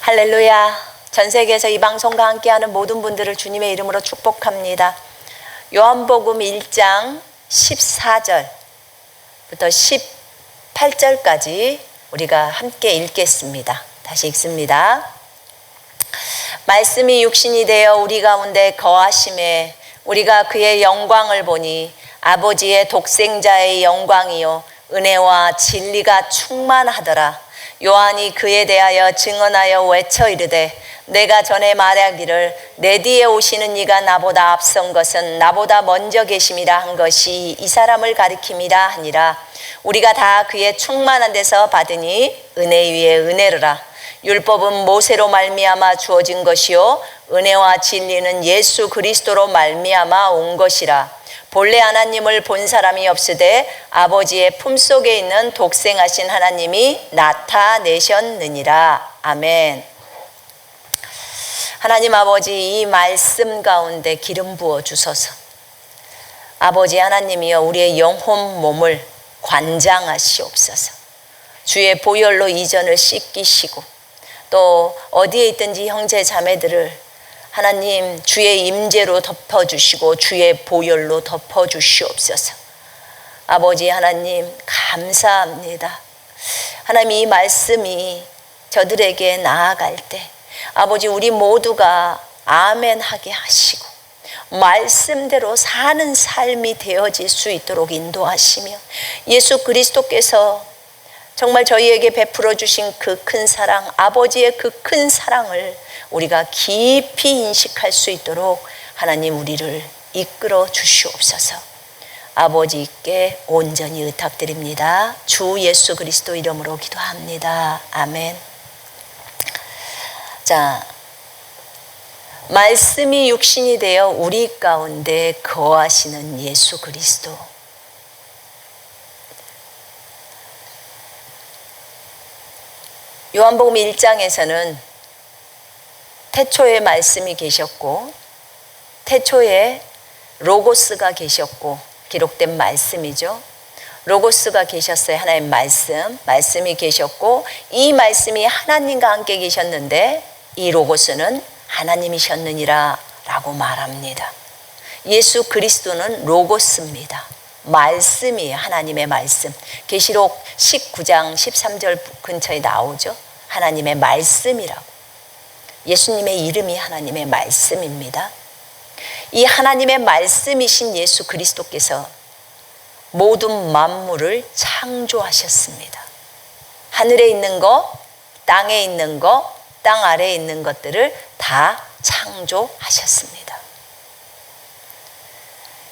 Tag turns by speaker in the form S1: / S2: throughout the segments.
S1: 할렐루야. 전 세계에서 이 방송과 함께하는 모든 분들을 주님의 이름으로 축복합니다. 요한복음 1장 14절부터 18절까지 우리가 함께 읽겠습니다. 다시 읽습니다. 말씀이 육신이 되어 우리 가운데 거하심에 우리가 그의 영광을 보니 아버지의 독생자의 영광이요 은혜와 진리가 충만하더라. 요한이 그에 대하여 증언하여 외쳐 이르되 내가 전에 말하기를 내 뒤에 오시는 이가 나보다 앞선 것은 나보다 먼저 계심이라 한 것이 이 사람을 가리킴이라 하니라. 우리가 다 그의 충만한 데서 받으니 은혜 위에 은혜로라. 율법은 모세로 말미암아 주어진 것이요 은혜와 진리는 예수 그리스도로 말미암아 온 것이라. 본래 하나님을 본 사람이 없으되 아버지의 품속에 있는 독생하신 하나님이 나타내셨느니라. 아멘. 하나님 아버지, 이 말씀 가운데 기름 부어 주소서. 아버지 하나님이여, 우리의 영혼 몸을 관장하시옵소서. 주의 보혈로 이전을 씻기시고 또 어디에 있든지 형제 자매들을 하나님 주의 임재로 덮어주시고 주의 보혈로 덮어주시옵소서. 아버지 하나님 감사합니다. 하나님, 이 말씀이 저들에게 나아갈 때 아버지 우리 모두가 아멘 하게 하시고 말씀대로 사는 삶이 되어질 수 있도록 인도하시며 예수 그리스도께서 정말 저희에게 베풀어 주신 그 큰 사랑, 아버지의 그 큰 사랑을 우리가 깊이 인식할 수 있도록 하나님 우리를 이끌어 주시옵소서. 아버지께 온전히 의탁드립니다. 주 예수 그리스도 이름으로 기도합니다. 아멘. 자, 말씀이 육신이 되어 우리 가운데 거하시는 예수 그리스도. 요한복음 1장에서는 태초에 말씀이 계셨고 태초에 로고스가 계셨고 기록된 말씀이죠. 로고스가 계셨어요. 하나님 말씀이 계셨고 이 말씀이 하나님과 함께 계셨는데 이 로고스는 하나님이셨느니라 라고 말합니다. 예수 그리스도는 로고스입니다. 말씀이에요. 하나님의 말씀. 계시록 19장 13절 근처에 나오죠. 하나님의 말씀이라고. 예수님의 이름이 하나님의 말씀입니다. 이 하나님의 말씀이신 예수 그리스도께서 모든 만물을 창조하셨습니다. 하늘에 있는 것, 땅에 있는 것, 땅 아래에 있는 것들을 다 창조하셨습니다.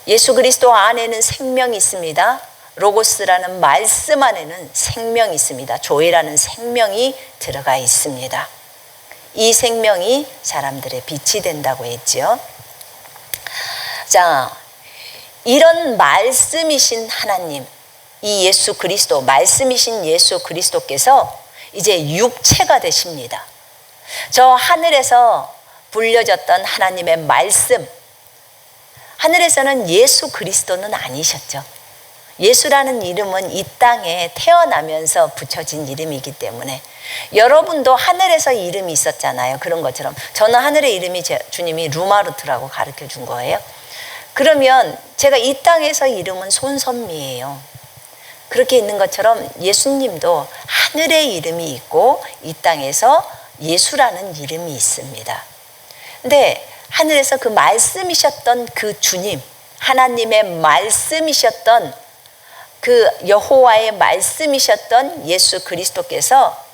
S1: 예수 그리스도 안에는 생명이 있습니다. 로고스라는 말씀 안에는 생명이 있습니다. 조회라는 생명이 들어가 있습니다. 이 생명이 사람들의 빛이 된다고 했죠. 자, 이런 말씀이신 하나님, 이 예수 그리스도, 말씀이신 예수 그리스도께서 이제 육체가 되십니다. 저 하늘에서 불려졌던 하나님의 말씀, 하늘에서는 예수 그리스도는 아니셨죠. 예수라는 이름은 이 땅에 태어나면서 붙여진 이름이기 때문에 여러분도 하늘에서 이름이 있었잖아요. 그런 것처럼 저는 하늘의 이름이 주님이 루마르트라고 가르쳐 준 거예요. 그러면 제가 이 땅에서 이름은 손선미예요. 그렇게 있는 것처럼 예수님도 하늘의 이름이 있고 이 땅에서 예수라는 이름이 있습니다. 근데 하늘에서 그 말씀이셨던 그 주님, 하나님의 말씀이셨던 그 여호와의 말씀이셨던 예수 그리스도께서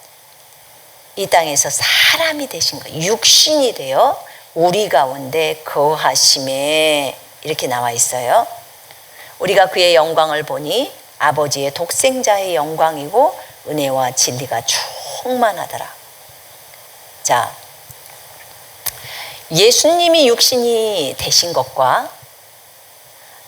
S1: 이 땅에서 사람이 되신 거예요. 육신이 되어 우리 가운데 거하심에 이렇게 나와 있어요. 우리가 그의 영광을 보니 아버지의 독생자의 영광이고 은혜와 진리가 충만하더라. 자, 예수님이 육신이 되신 것과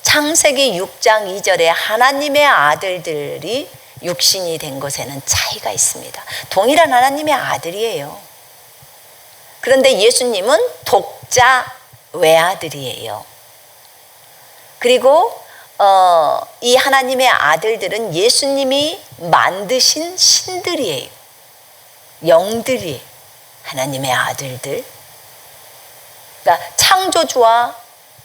S1: 창세기 6장 2절에 하나님의 아들들이 육신이 된 것에는 차이가 있습니다. 동일한 하나님의 아들이에요. 그런데 예수님은 독자 외아들이에요. 그리고 이 하나님의 아들들은 예수님이 만드신 신들이에요. 영들이에요. 하나님의 아들들. 그러니까 창조주와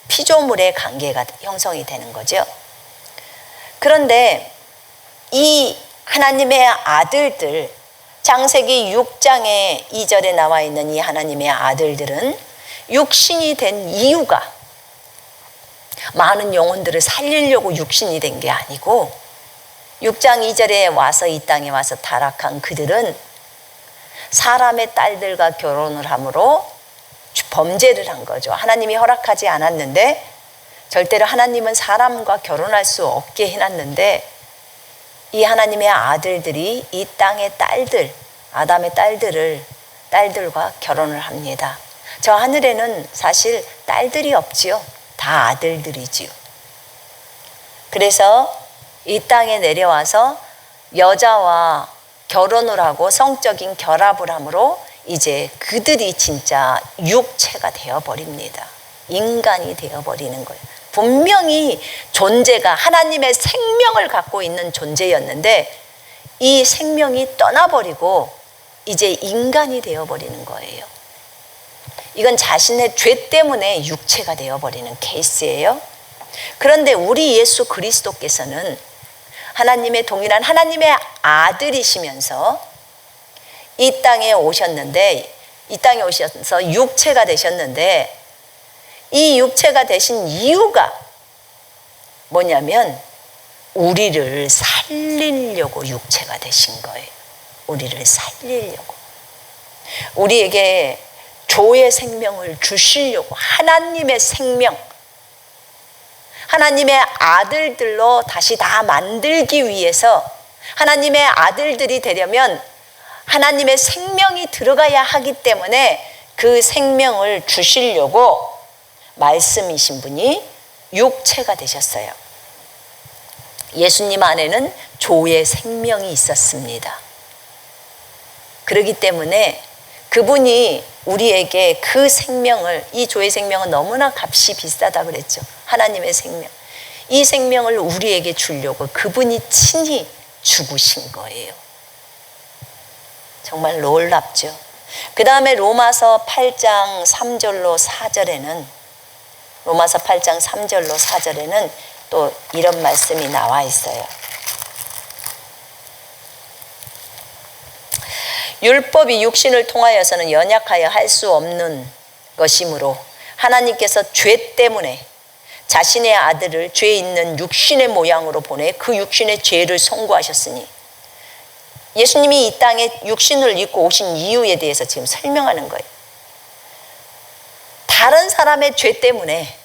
S1: 피조물의 관계가 형성이 되는 거죠. 그런데 이 하나님의 아들들, 창세기 6장의 2절에 나와 있는 이 하나님의 아들들은 육신이 된 이유가 많은 영혼들을 살리려고 육신이 된 게 아니고, 6장 2절에 와서 이 땅에 와서 타락한 그들은 사람의 딸들과 결혼을 함으로 범죄를 한 거죠. 하나님이 허락하지 않았는데, 절대로 하나님은 사람과 결혼할 수 없게 해놨는데, 이 하나님의 아들들이 이 땅의 딸들, 아담의 딸들과 결혼을 합니다. 저 하늘에는 사실 딸들이 없지요. 다 아들들이지요. 그래서 이 땅에 내려와서 여자와 결혼을 하고 성적인 결합을 함으로 이제 그들이 진짜 육체가 되어버립니다. 인간이 되어버리는 거예요. 분명히 존재가 하나님의 생명을 갖고 있는 존재였는데 이 생명이 떠나버리고 이제 인간이 되어버리는 거예요. 이건 자신의 죄 때문에 육체가 되어버리는 케이스예요. 그런데 우리 예수 그리스도께서는 하나님의 동일한 하나님의 아들이시면서 이 땅에 오셨는데, 이 땅에 오셔서 육체가 되셨는데, 이 육체가 되신 이유가 뭐냐면 우리를 살리려고 육체가 되신 거예요. 우리를 살리려고. 우리에게 조의 생명을 주시려고, 하나님의 생명, 하나님의 아들들로 다시 다 만들기 위해서, 하나님의 아들들이 되려면 하나님의 생명이 들어가야 하기 때문에 그 생명을 주시려고 말씀이신 분이 육체가 되셨어요. 예수님 안에는 조의 생명이 있었습니다. 그렇기 때문에 그분이 우리에게 그 생명을, 이 조의 생명은 너무나 값이 비싸다 그랬죠. 하나님의 생명. 이 생명을 우리에게 주려고 그분이 친히 죽으신 거예요. 정말 놀랍죠. 그 다음에 로마서 8장 3절로 4절에는, 로마서 8장 3절로 4절에는 또 이런 말씀이 나와 있어요. 율법이 육신을 통하여서는 연약하여 할 수 없는 것이므로 하나님께서 죄 때문에 자신의 아들을 죄 있는 육신의 모양으로 보내 그 육신의 죄를 송구하셨으니, 예수님이 이 땅에 육신을 입고 오신 이유에 대해서 지금 설명하는 거예요. 다른 사람의 죄 때문에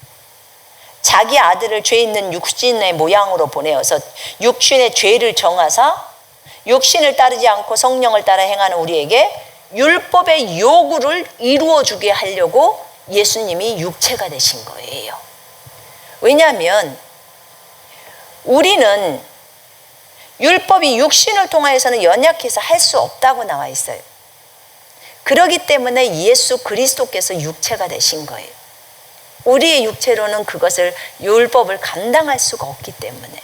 S1: 자기 아들을 죄 있는 육신의 모양으로 보내어서 육신의 죄를 정하사 육신을 따르지 않고 성령을 따라 행하는 우리에게 율법의 요구를 이루어주게 하려고 예수님이 육체가 되신 거예요. 왜냐하면 우리는 율법이 육신을 통하여서는 연약해서 할 수 없다고 나와 있어요. 그렇기 때문에 예수 그리스도께서 육체가 되신 거예요. 우리의 육체로는 그것을, 율법을 감당할 수가 없기 때문에.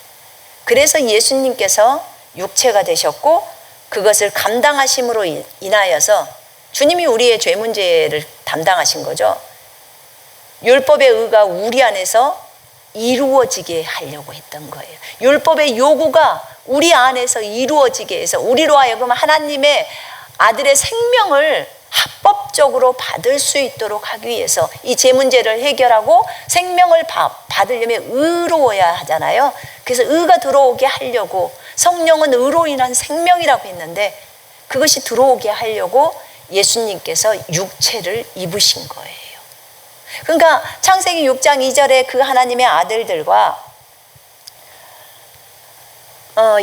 S1: 그래서 예수님께서 육체가 되셨고 그것을 감당하심으로 인하여서 주님이 우리의 죄 문제를 담당하신 거죠. 율법의 의가 우리 안에서 이루어지게 하려고 했던 거예요. 율법의 요구가 우리 안에서 이루어지게 해서 우리로 하여금 하나님의 아들의 생명을 합법적으로 받을 수 있도록 하기 위해서 이 죄 문제를 해결하고 생명을 받으려면 의로워야 하잖아요. 그래서 의가 들어오게 하려고, 성령은 의로 인한 생명이라고 했는데 그것이 들어오게 하려고 예수님께서 육체를 입으신 거예요. 그러니까 창세기 6장 2절에 그 하나님의 아들들과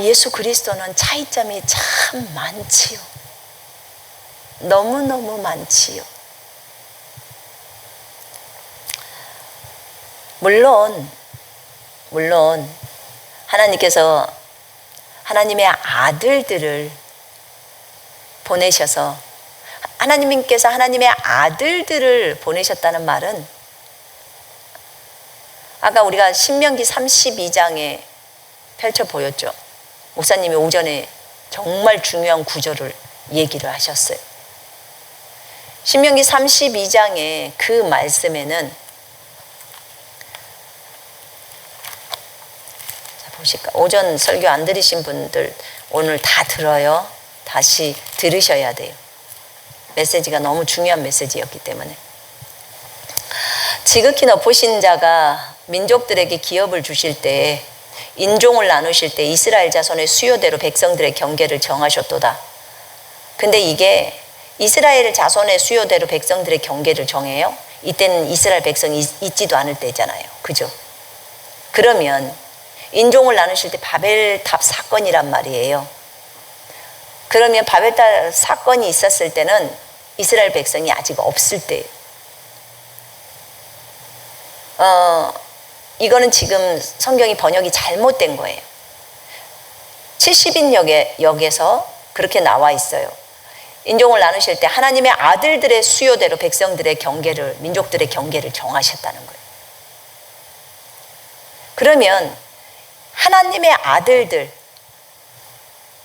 S1: 예수 그리스도는 차이점이 참 많지요. 너무너무 많지요. 물론 하나님께서 하나님의 아들들을 보내셔서, 하나님께서 하나님의 아들들을 보내셨다는 말은 아까 우리가 신명기 32장에 펼쳐 보였죠. 목사님이 오전에 정말 중요한 구절을 얘기를 하셨어요. 신명기 32장의 그 말씀에는 자 보실까? 오전 설교 안 들으신 분들 오늘 다 들어요. 다시 들으셔야 돼요. 메시지가 너무 중요한 메시지였기 때문에. 지극히 높으신 자가 민족들에게 기업을 주실 때 인종을 나누실 때 이스라엘 자손의 수요대로 백성들의 경계를 정하셨도다. 근데 이게 이스라엘 자손의 수요대로 백성들의 경계를 정해요? 이때는 이스라엘 백성이 있지도 않을 때잖아요. 그죠? 그러면 인종을 나누실 때 바벨탑 사건이란 말이에요. 그러면 바벨탑 사건이 있었을 때는 이스라엘 백성이 아직 없을 때예요. 이거는 지금 성경이 번역이 잘못된 거예요. 70인 역에서 그렇게 나와 있어요. 인종을 나누실 때 하나님의 아들들의 수요대로 백성들의 경계를, 민족들의 경계를 정하셨다는 거예요. 그러면 하나님의 아들들,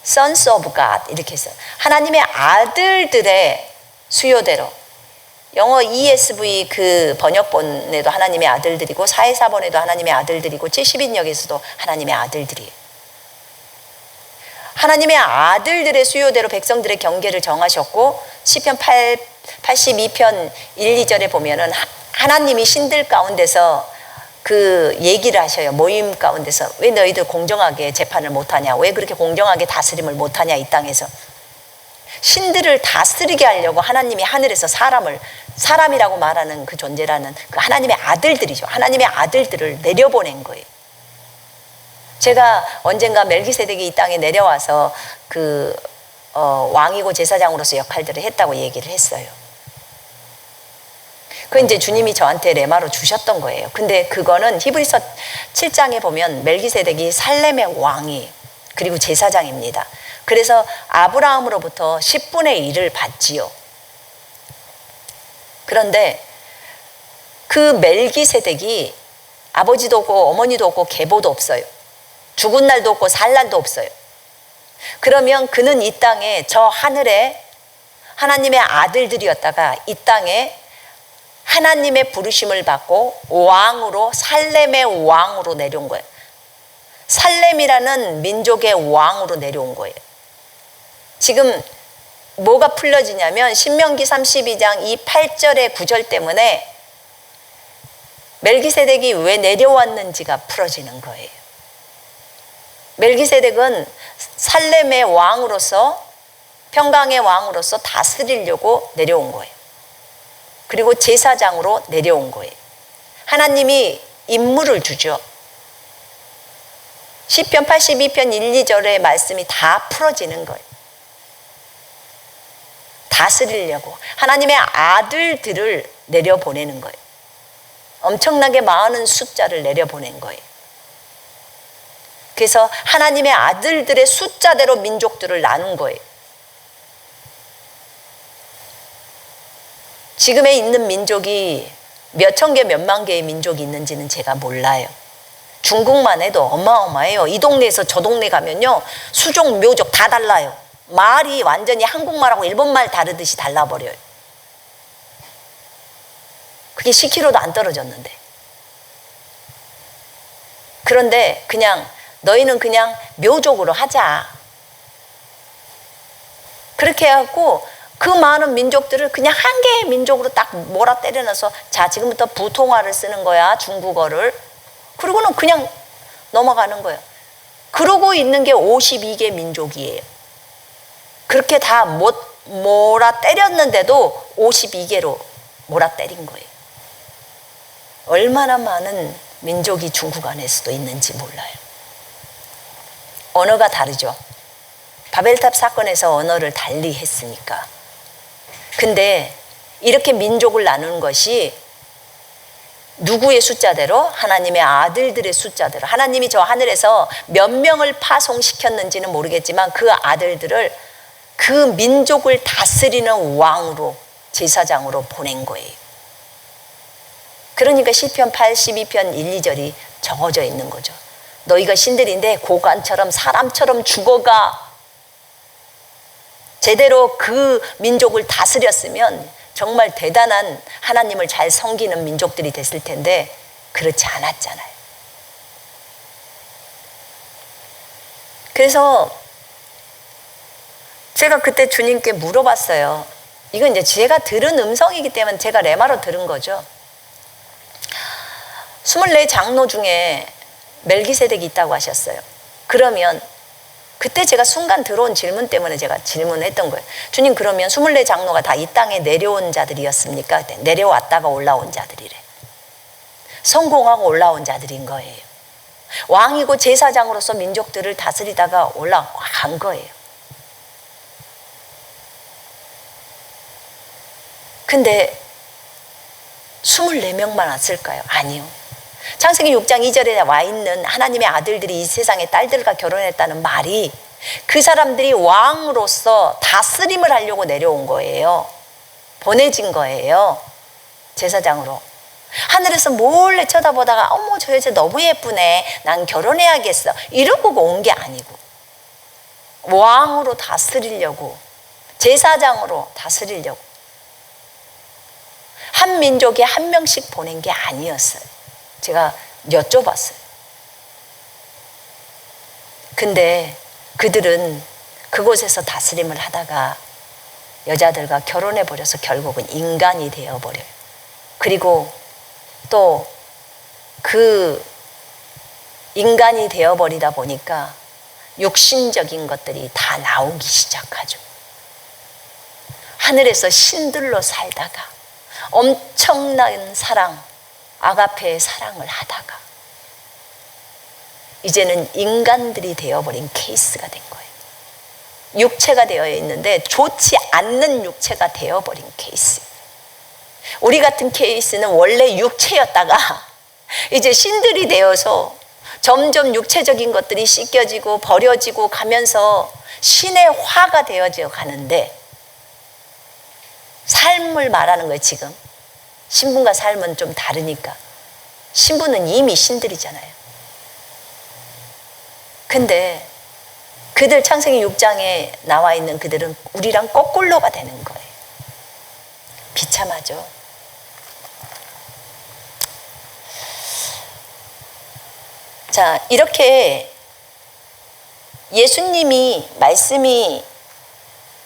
S1: Sons of God 이렇게 해서 하나님의 아들들의 수요대로, 영어 ESV 그 번역본에도 하나님의 아들들이고 414번에도 하나님의 아들들이고 70인역에서도 하나님의 아들들이에요. 하나님의 아들들의 수요대로 백성들의 경계를 정하셨고 시편 82편 1, 2절에 보면은 하나님이 신들 가운데서 그 얘기를 하셔요. 모임 가운데서 왜 너희들 공정하게 재판을 못하냐, 왜 그렇게 공정하게 다스림을 못하냐, 이 땅에서 신들을 다스리게 하려고 하나님이 하늘에서 사람이라고 말하는 그 존재라는 그 하나님의 아들들이죠. 하나님의 아들들을 내려보낸 거예요. 제가 언젠가 멜기세덱이 이 땅에 내려와서 왕이고 제사장으로서 역할들을 했다고 얘기를 했어요. 그 이제 주님이 저한테 레마로 주셨던 거예요. 근데 그거는 히브리서 7장에 보면 멜기세덱이 살렘의 왕이 그리고 제사장입니다. 그래서 아브라함으로부터 10분의 1을 받지요. 그런데 그 멜기세덱이 아버지도 없고 어머니도 없고 계보도 없어요. 죽은 날도 없고 살 날도 없어요. 그러면 그는 이 땅에 저 하늘에 하나님의 아들들이었다가 이 땅에 하나님의 부르심을 받고 왕으로, 살렘의 왕으로 내려온 거예요. 살렘이라는 민족의 왕으로 내려온 거예요. 지금 뭐가 풀려지냐면 신명기 32장 이 8절의 9절 때문에 멜기세덱이 왜 내려왔는지가 풀어지는 거예요. 멜기세덱은 살렘의 왕으로서, 평강의 왕으로서 다스리려고 내려온 거예요. 그리고 제사장으로 내려온 거예요. 하나님이 임무를 주죠. 시편 82편 1, 2절의 말씀이 다 풀어지는 거예요. 다스리려고 하나님의 아들들을 내려보내는 거예요. 엄청나게 많은 숫자를 내려보낸 거예요. 그래서 하나님의 아들들의 숫자대로 민족들을 나눈 거예요. 지금에 있는 민족이 몇천 개, 몇만 개의 민족이 있는지는 제가 몰라요. 중국만 해도 어마어마해요. 이 동네에서 저 동네 가면요, 수족, 묘족 다 달라요. 말이 완전히 한국말하고 일본말 다르듯이 달라버려요. 그게 10km도 안 떨어졌는데. 그런데 그냥 너희는 그냥 묘족으로 하자. 그렇게 해갖고 그 많은 민족들을 그냥 한 개의 민족으로 딱 몰아 때려넣어서 자, 지금부터 부통화를 쓰는 거야, 중국어를. 그리고는 그냥 넘어가는 거예요. 그러고 있는 게 52개 민족이에요. 그렇게 다 몰아 때렸는데도 52개로 몰아 때린 거예요. 얼마나 많은 민족이 중국 안에서도 있는지 몰라요. 언어가 다르죠. 바벨탑 사건에서 언어를 달리 했으니까. 근데 이렇게 민족을 나누는 것이 누구의 숫자대로? 하나님의 아들들의 숫자대로. 하나님이 저 하늘에서 몇 명을 파송시켰는지는 모르겠지만 그 아들들을 그 민족을 다스리는 왕으로, 제사장으로 보낸 거예요. 그러니까 시편 82편 1, 2절이 적어져 있는 거죠. 너희가 신들인데 고관처럼 사람처럼 죽어가. 제대로 그 민족을 다스렸으면 정말 대단한 하나님을 잘 섬기는 민족들이 됐을 텐데 그렇지 않았잖아요. 그래서 제가 그때 주님께 물어봤어요. 이건 이제 제가 들은 음성이기 때문에 제가 레마로 들은 거죠. 24 장로 중에 멜기세덱이 있다고 하셨어요. 그러면 그때 제가 순간 들어온 질문 때문에 제가 질문을 했던 거예요. 주님, 그러면 24 장로가 다 이 땅에 내려온 자들이었습니까? 그때 내려왔다가 올라온 자들이래. 성공하고 올라온 자들인 거예요. 왕이고 제사장으로서 민족들을 다스리다가 올라간 거예요. 근데 24명만 왔을까요? 아니요. 창세기 6장 2절에 와 있는 하나님의 아들들이 이 세상의 딸들과 결혼했다는 말이 그 사람들이 왕으로서 다스림을 하려고 내려온 거예요. 보내진 거예요. 제사장으로. 하늘에서 몰래 쳐다보다가 어머 저 여자 너무 예쁘네, 난 결혼해야겠어, 이러고 온 게 아니고 왕으로 다스리려고, 제사장으로 다스리려고 한 민족에 한 명씩 보낸 게 아니었어요. 제가 여쭤봤어요. 근데 그들은 그곳에서 다스림을 하다가 여자들과 결혼해버려서 결국은 인간이 되어버려요. 그리고 또 그 인간이 되어버리다 보니까 육신적인 것들이 다 나오기 시작하죠. 하늘에서 신들로 살다가 엄청난 사랑, 아가페의 사랑을 하다가 이제는 인간들이 되어버린 케이스가 된 거예요. 육체가 되어 있는데 좋지 않는 육체가 되어버린 케이스. 우리 같은 케이스는 원래 육체였다가 이제 신들이 되어서 점점 육체적인 것들이 씻겨지고 버려지고 가면서 신의 화가 되어져 가는데, 삶을 말하는 거예요. 지금 신분과 삶은 좀 다르니까. 신분은 이미 신들이잖아요. 근데 그들 창세기 6장에 나와 있는 그들은 우리랑 거꾸로가 되는 거예요. 비참하죠. 자, 이렇게 예수님이 말씀이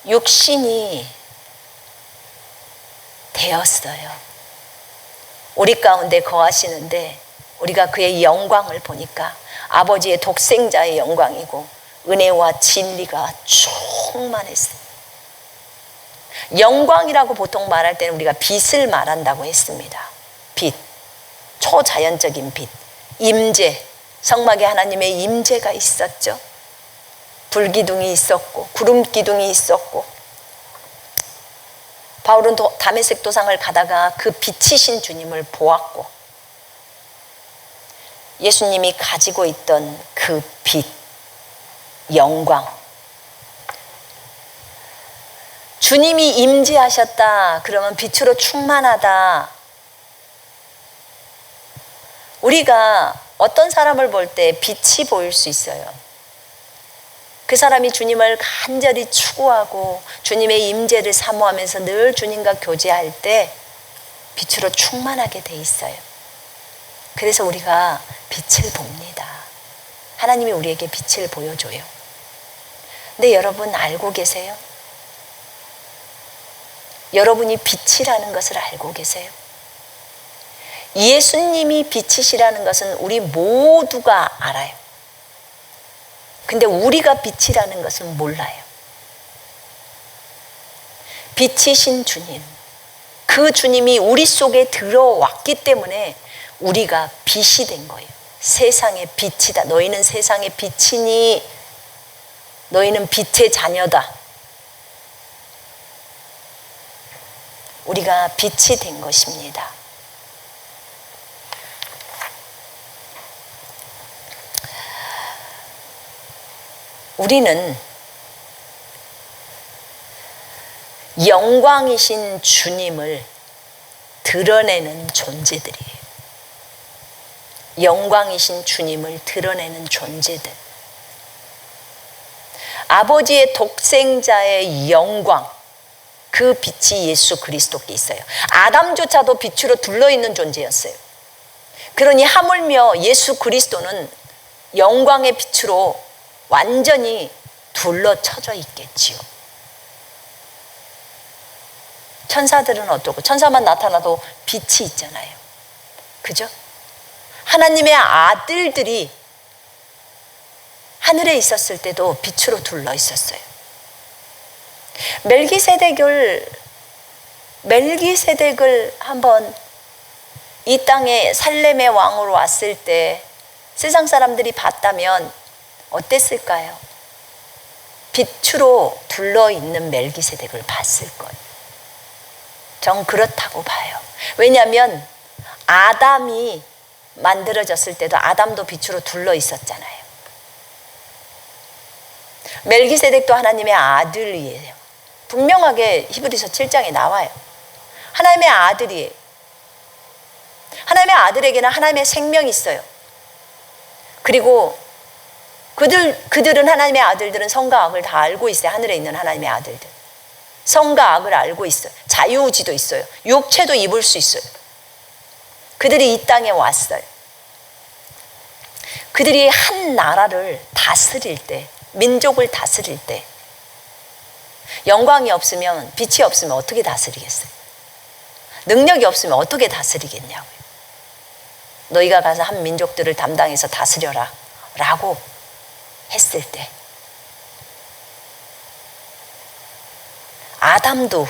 S1: 육신이 되었어요. 우리 가운데 거하시는데 우리가 그의 영광을 보니까 아버지의 독생자의 영광이고 은혜와 진리가 충만했어요. 영광이라고 보통 말할 때는 우리가 빛을 말한다고 했습니다. 빛, 초자연적인 빛, 임재, 성막에 하나님의 임재가 있었죠. 불기둥이 있었고 구름기둥이 있었고, 바울은 다메섹 도상을 가다가 그 빛이신 주님을 보았고, 예수님이 가지고 있던 그 빛, 영광, 주님이 임재하셨다 그러면 빛으로 충만하다. 우리가 어떤 사람을 볼 때 빛이 보일 수 있어요. 그 사람이 주님을 간절히 추구하고 주님의 임재를 사모하면서 늘 주님과 교제할 때 빛으로 충만하게 돼 있어요. 그래서 우리가 빛을 봅니다. 하나님이 우리에게 빛을 보여줘요. 근데 여러분 알고 계세요? 여러분이 빛이라는 것을 알고 계세요? 예수님이 빛이시라는 것은 우리 모두가 알아요. 근데 우리가 빛이라는 것은 몰라요. 빛이신 주님, 그 주님이 우리 속에 들어왔기 때문에 우리가 빛이 된 거예요. 세상의 빛이다. 너희는 세상의 빛이니 너희는 빛의 자녀다. 우리가 빛이 된 것입니다. 우리는 영광이신 주님을 드러내는 존재들이에요. 영광이신 주님을 드러내는 존재들. 아버지의 독생자의 영광, 그 빛이 예수 그리스도께 있어요. 아담조차도 빛으로 둘러있는 존재였어요. 그러니 하물며 예수 그리스도는 영광의 빛으로 완전히 둘러쳐져 있겠지요. 천사들은 어떻고? 천사만 나타나도 빛이 있잖아요. 그죠? 하나님의 아들들이 하늘에 있었을 때도 빛으로 둘러 있었어요. 멜기세덱을 한번 이 땅에 살렘의 왕으로 왔을 때 세상 사람들이 봤다면 어땠을까요? 빛으로 둘러 있는 멜기세덱을 봤을 거예요. 전 그렇다고 봐요. 왜냐하면 아담이 만들어졌을 때도 아담도 빛으로 둘러 있었잖아요. 멜기세덱도 하나님의 아들이에요. 분명하게 히브리서 7장에 나와요. 하나님의 아들이에요. 하나님의 아들에게는 하나님의 생명이 있어요. 그리고 그들은 하나님의 아들들은 선과 악을 다 알고 있어요. 하늘에 있는 하나님의 아들들. 선과 악을 알고 있어요. 자유의지도 있어요. 육체도 입을 수 있어요. 그들이 이 땅에 왔어요. 그들이 한 나라를 다스릴 때, 민족을 다스릴 때 영광이 없으면, 빛이 없으면 어떻게 다스리겠어요? 능력이 없으면 어떻게 다스리겠냐고요. 너희가 가서 한 민족들을 담당해서 다스려라 라고 했을 때 아담도,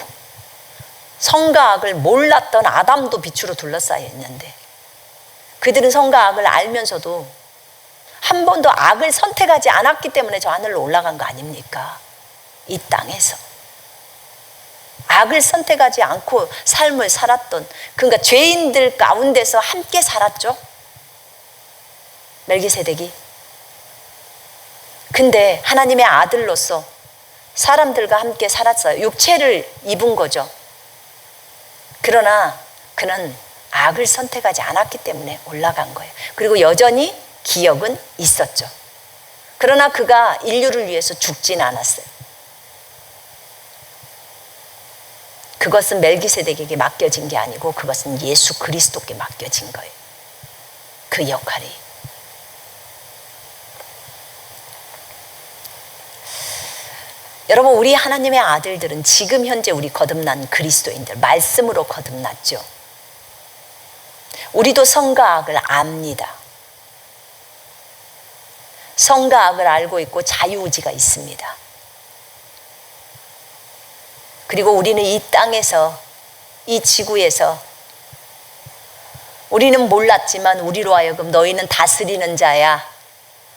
S1: 선과 악을 몰랐던 아담도 빛으로 둘러싸여 있는데 그들은 선과 악을 알면서도 한 번도 악을 선택하지 않았기 때문에 저 하늘로 올라간 거 아닙니까? 이 땅에서 악을 선택하지 않고 삶을 살았던, 그러니까 죄인들 가운데서 함께 살았죠, 멜기세덱이. 근데 하나님의 아들로서 사람들과 함께 살았어요. 육체를 입은 거죠. 그러나 그는 악을 선택하지 않았기 때문에 올라간 거예요. 그리고 여전히 기억은 있었죠. 그러나 그가 인류를 위해서 죽진 않았어요. 그것은 멜기세덱에게 맡겨진 게 아니고 그것은 예수 그리스도께 맡겨진 거예요. 그 역할이. 여러분, 우리 하나님의 아들들은 지금 현재 우리 거듭난 그리스도인들, 말씀으로 거듭났죠. 우리도 선과 악을 압니다. 선과 악을 알고 있고 자유의지가 있습니다. 그리고 우리는 이 땅에서, 이 지구에서 우리는 몰랐지만 우리로 하여금 너희는 다스리는 자야,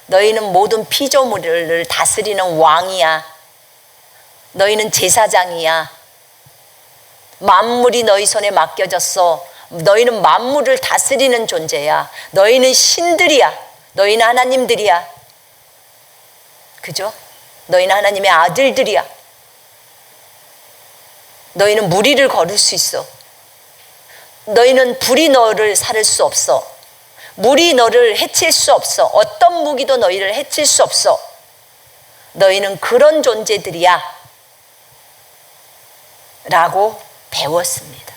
S1: 너희는 모든 피조물을 다스리는 왕이야, 너희는 제사장이야, 만물이 너희 손에 맡겨졌어, 너희는 만물을 다스리는 존재야, 너희는 신들이야, 너희는 하나님들이야, 그죠? 너희는 하나님의 아들들이야, 너희는 무리를 걸을 수 있어, 너희는 불이 너를 살릴 수 없어, 물이 너를 해칠 수 없어, 어떤 무기도 너희를 해칠 수 없어, 너희는 그런 존재들이야 라고 배웠습니다.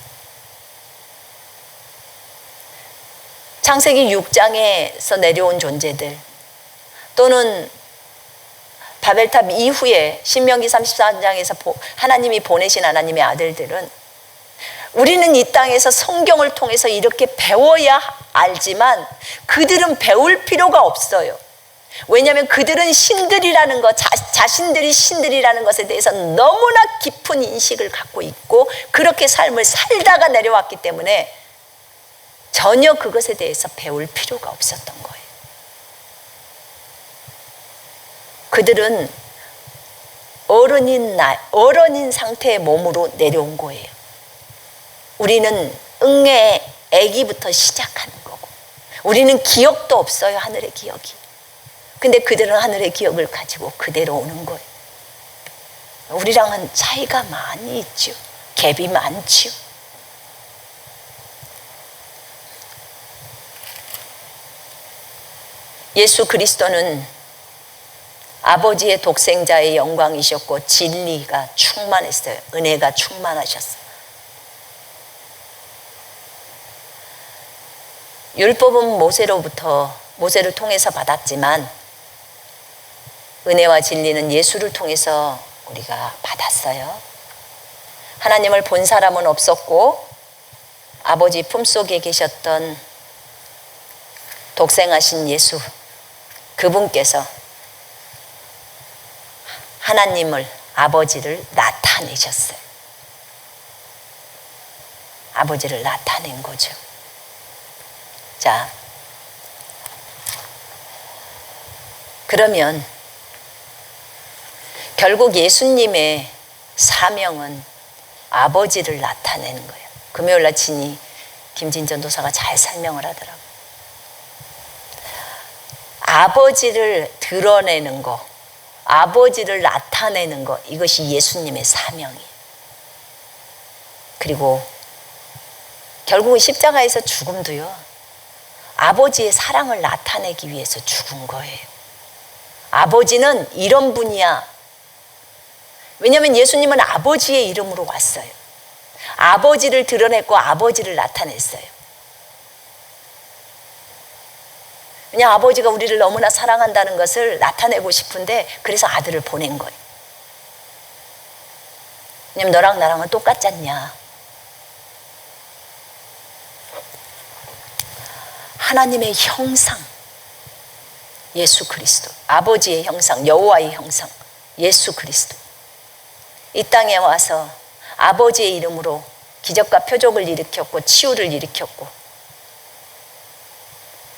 S1: 창세기 6장에서 내려온 존재들, 또는 바벨탑 이후에 신명기 34장에서 하나님이 보내신 하나님의 아들들은 우리는 이 땅에서 성경을 통해서 이렇게 배워야 알지만 그들은 배울 필요가 없어요. 왜냐하면 그들은 신들이라는 것, 자신들이 신들이라는 것에 대해서 너무나 깊은 인식을 갖고 있고 그렇게 삶을 살다가 내려왔기 때문에 전혀 그것에 대해서 배울 필요가 없었던 거예요. 그들은 어른인 상태의 몸으로 내려온 거예요. 우리는 응애 아기부터 시작하는 거고, 우리는 기억도 없어요, 하늘의 기억이. 근데 그들은 하늘의 기억을 가지고 그대로 오는 거예요. 우리랑은 차이가 많이 있죠. 갭이 많죠. 예수 그리스도는 아버지의 독생자의 영광이셨고 진리가 충만했어요. 은혜가 충만하셨어요. 율법은 모세를 통해서 받았지만 은혜와 진리는 예수를 통해서 우리가 받았어요. 하나님을 본 사람은 없었고 아버지 품속에 계셨던 독생하신 예수, 그분께서 하나님을, 아버지를 나타내셨어요. 아버지를 나타낸 거죠. 자, 그러면 결국 예수님의 사명은 아버지를 나타내는 거예요. 금요일날 진이 김진전 도사가 잘 설명을 하더라고요. 아버지를 드러내는 거, 아버지를 나타내는 것, 이것이 예수님의 사명이에요. 그리고 결국은 십자가에서 죽음도요, 아버지의 사랑을 나타내기 위해서 죽은 거예요. 아버지는 이런 분이야. 왜냐하면 예수님은 아버지의 이름으로 왔어요. 아버지를 드러냈고 아버지를 나타냈어요. 왜냐하면 아버지가 우리를 너무나 사랑한다는 것을 나타내고 싶은데 그래서 아들을 보낸 거예요. 왜냐하면 너랑 나랑은 똑같지 않냐. 하나님의 형상, 예수 그리스도, 아버지의 형상, 여호와의 형상, 예수 그리스도. 이 땅에 와서 아버지의 이름으로 기적과 표적을 일으켰고 치유를 일으켰고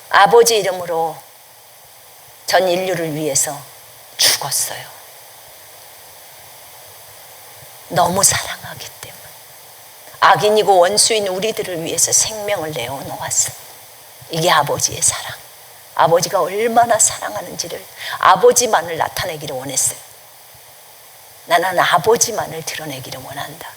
S1: 아버지 이름으로 전 인류를 위해서 죽었어요. 너무 사랑하기 때문에. 악인이고 원수인 우리들을 위해서 생명을 내어놓았어요. 이게 아버지의 사랑. 아버지가 얼마나 사랑하는지를 아버지만을 나타내기를 원했어요. 나는 아버지만을 드러내기를 원한다.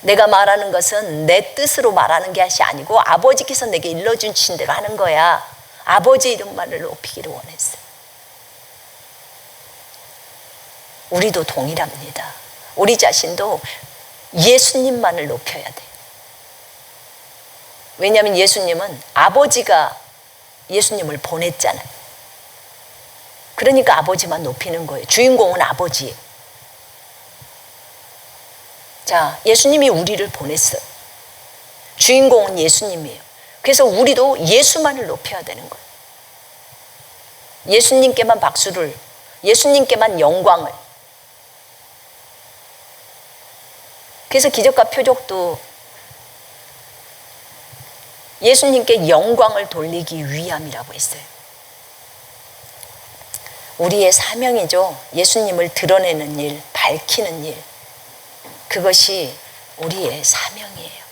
S1: 내가 말하는 것은 내 뜻으로 말하는 것이 아니고 아버지께서 내게 일러주신 대로 하는 거야. 아버지 이름만을 높이기를 원했어요. 우리도 동일합니다. 우리 자신도 예수님만을 높여야 돼. 왜냐하면 예수님은 아버지가 예수님을 보냈잖아요. 그러니까 아버지만 높이는 거예요. 주인공은 아버지예요. 자, 예수님이 우리를 보냈어요. 주인공은 예수님이에요. 그래서 우리도 예수만을 높여야 되는 거예요. 예수님께만 박수를, 예수님께만 영광을. 그래서 기적과 표적도 예수님께 영광을 돌리기 위함이라고 했어요. 우리의 사명이죠. 예수님을 드러내는 일, 밝히는 일. 그것이 우리의 사명이에요.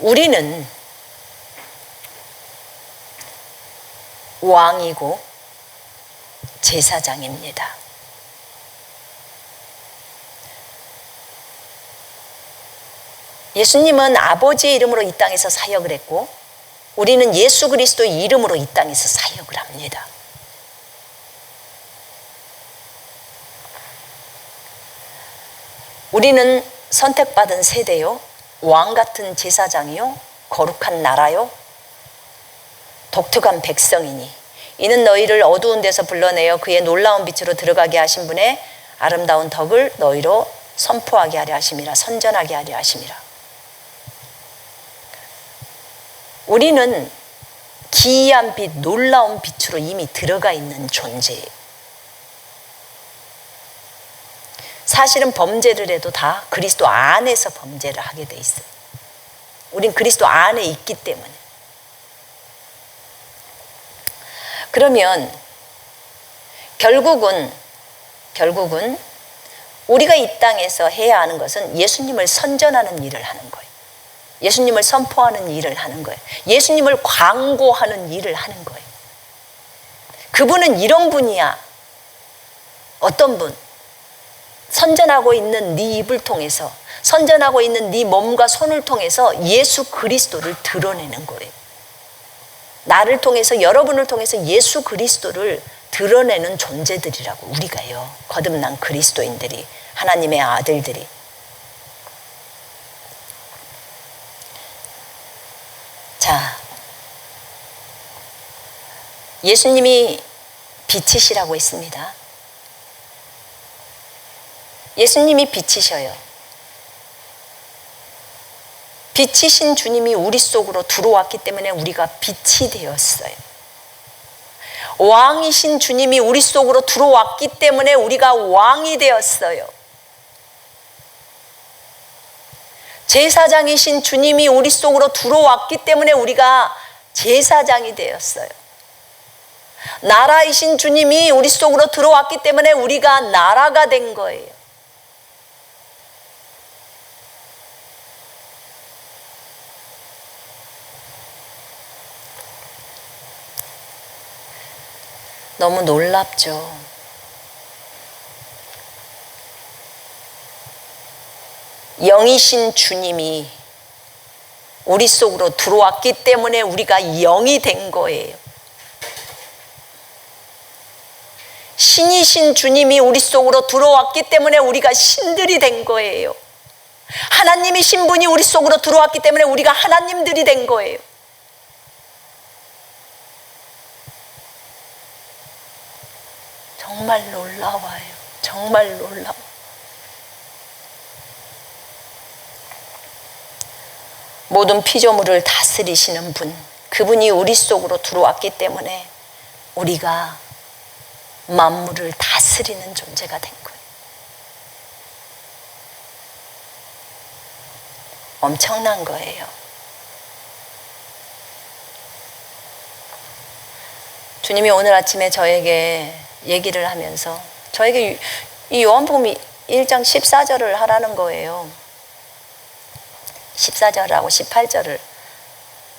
S1: 우리는 왕이고 제사장입니다. 예수님은 아버지의 이름으로 이 땅에서 사역을 했고 우리는 예수 그리스도의 이름으로 이 땅에서 사역을 합니다. 우리는 선택받은 세대요, 왕 같은 제사장이요, 거룩한 나라요, 독특한 백성이니 이는 너희를 어두운 데서 불러내어 그의 놀라운 빛으로 들어가게 하신 분의 아름다운 덕을 너희로 선포하게 하려 하심이라, 선전하게 하려 하심이라. 우리는 기이한 빛, 놀라운 빛으로 이미 들어가 있는 존재예요. 사실은 범죄를 해도 다 그리스도 안에서 범죄를 하게 돼 있어요. 우린 그리스도 안에 있기 때문에. 그러면 결국은 우리가 이 땅에서 해야 하는 것은 예수님을 선전하는 일을 하는 거예요. 예수님을 선포하는 일을 하는 거예요. 예수님을 광고하는 일을 하는 거예요. 그분은 이런 분이야. 어떤 분? 선전하고 있는 네 입을 통해서, 선전하고 있는 네 몸과 손을 통해서 예수 그리스도를 드러내는 거예요. 나를 통해서, 여러분을 통해서 예수 그리스도를 드러내는 존재들이라고. 우리가요, 거듭난 그리스도인들이, 하나님의 아들들이. 자, 예수님이 빛이시라고 했습니다. 예수님이 빛이셔요. 빛이신 주님이 우리 속으로 들어왔기 때문에 우리가 빛이 되었어요. 왕이신 주님이 우리 속으로 들어왔기 때문에 우리가 왕이 되었어요. 제사장이신 주님이 우리 속으로 들어왔기 때문에 우리가 제사장이 되었어요. 나라이신 주님이 우리 속으로 들어왔기 때문에 우리가 나라가 된 거예요. 너무 놀랍죠. 영이신 주님이 우리 속으로 들어왔기 때문에 우리가 영이 된 거예요. 신이신 주님이 우리 속으로 들어왔기 때문에 우리가 신들이 된 거예요. 하나님의 신분이 우리 속으로 들어왔기 때문에 우리가 하나님들이 된 거예요. 정말 놀라워요. 정말 놀라워. 모든 피조물을 다스리시는 분, 그분이 우리 속으로 들어왔기 때문에 우리가 만물을 다스리는 존재가 된 거예요. 엄청난 거예요. 주님이 오늘 아침에 저에게 얘기를 하면서 저에게 이 요한복음 1장 14절을 하라는 거예요. 14절하고 18절을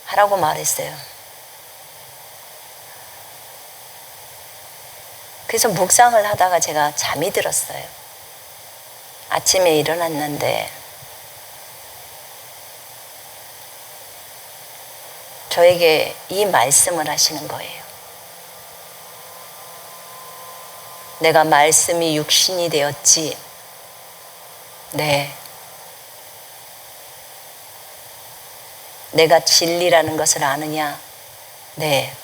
S1: 하라고 말했어요. 그래서 묵상을 하다가 제가 잠이 들었어요. 아침에 일어났는데 저에게 이 말씀을 하시는 거예요. 내가 말씀이 육신이 되었지. 네. 내가 진리라는 것을 아느냐? 네.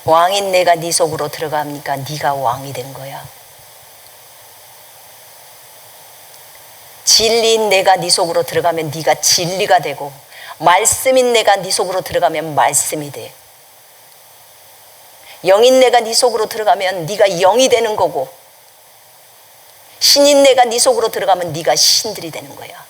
S1: 왕인 내가 네 속으로 들어가니까 네가 왕이 된 거야. 진리인 내가 네 속으로 들어가면 네가 진리가 되고, 말씀인 내가 네 속으로 들어가면 말씀이 돼. 영인 내가 네 속으로 들어가면 네가 영이 되는 거고, 신인 내가 네 속으로 들어가면 네가 신들이 되는 거야.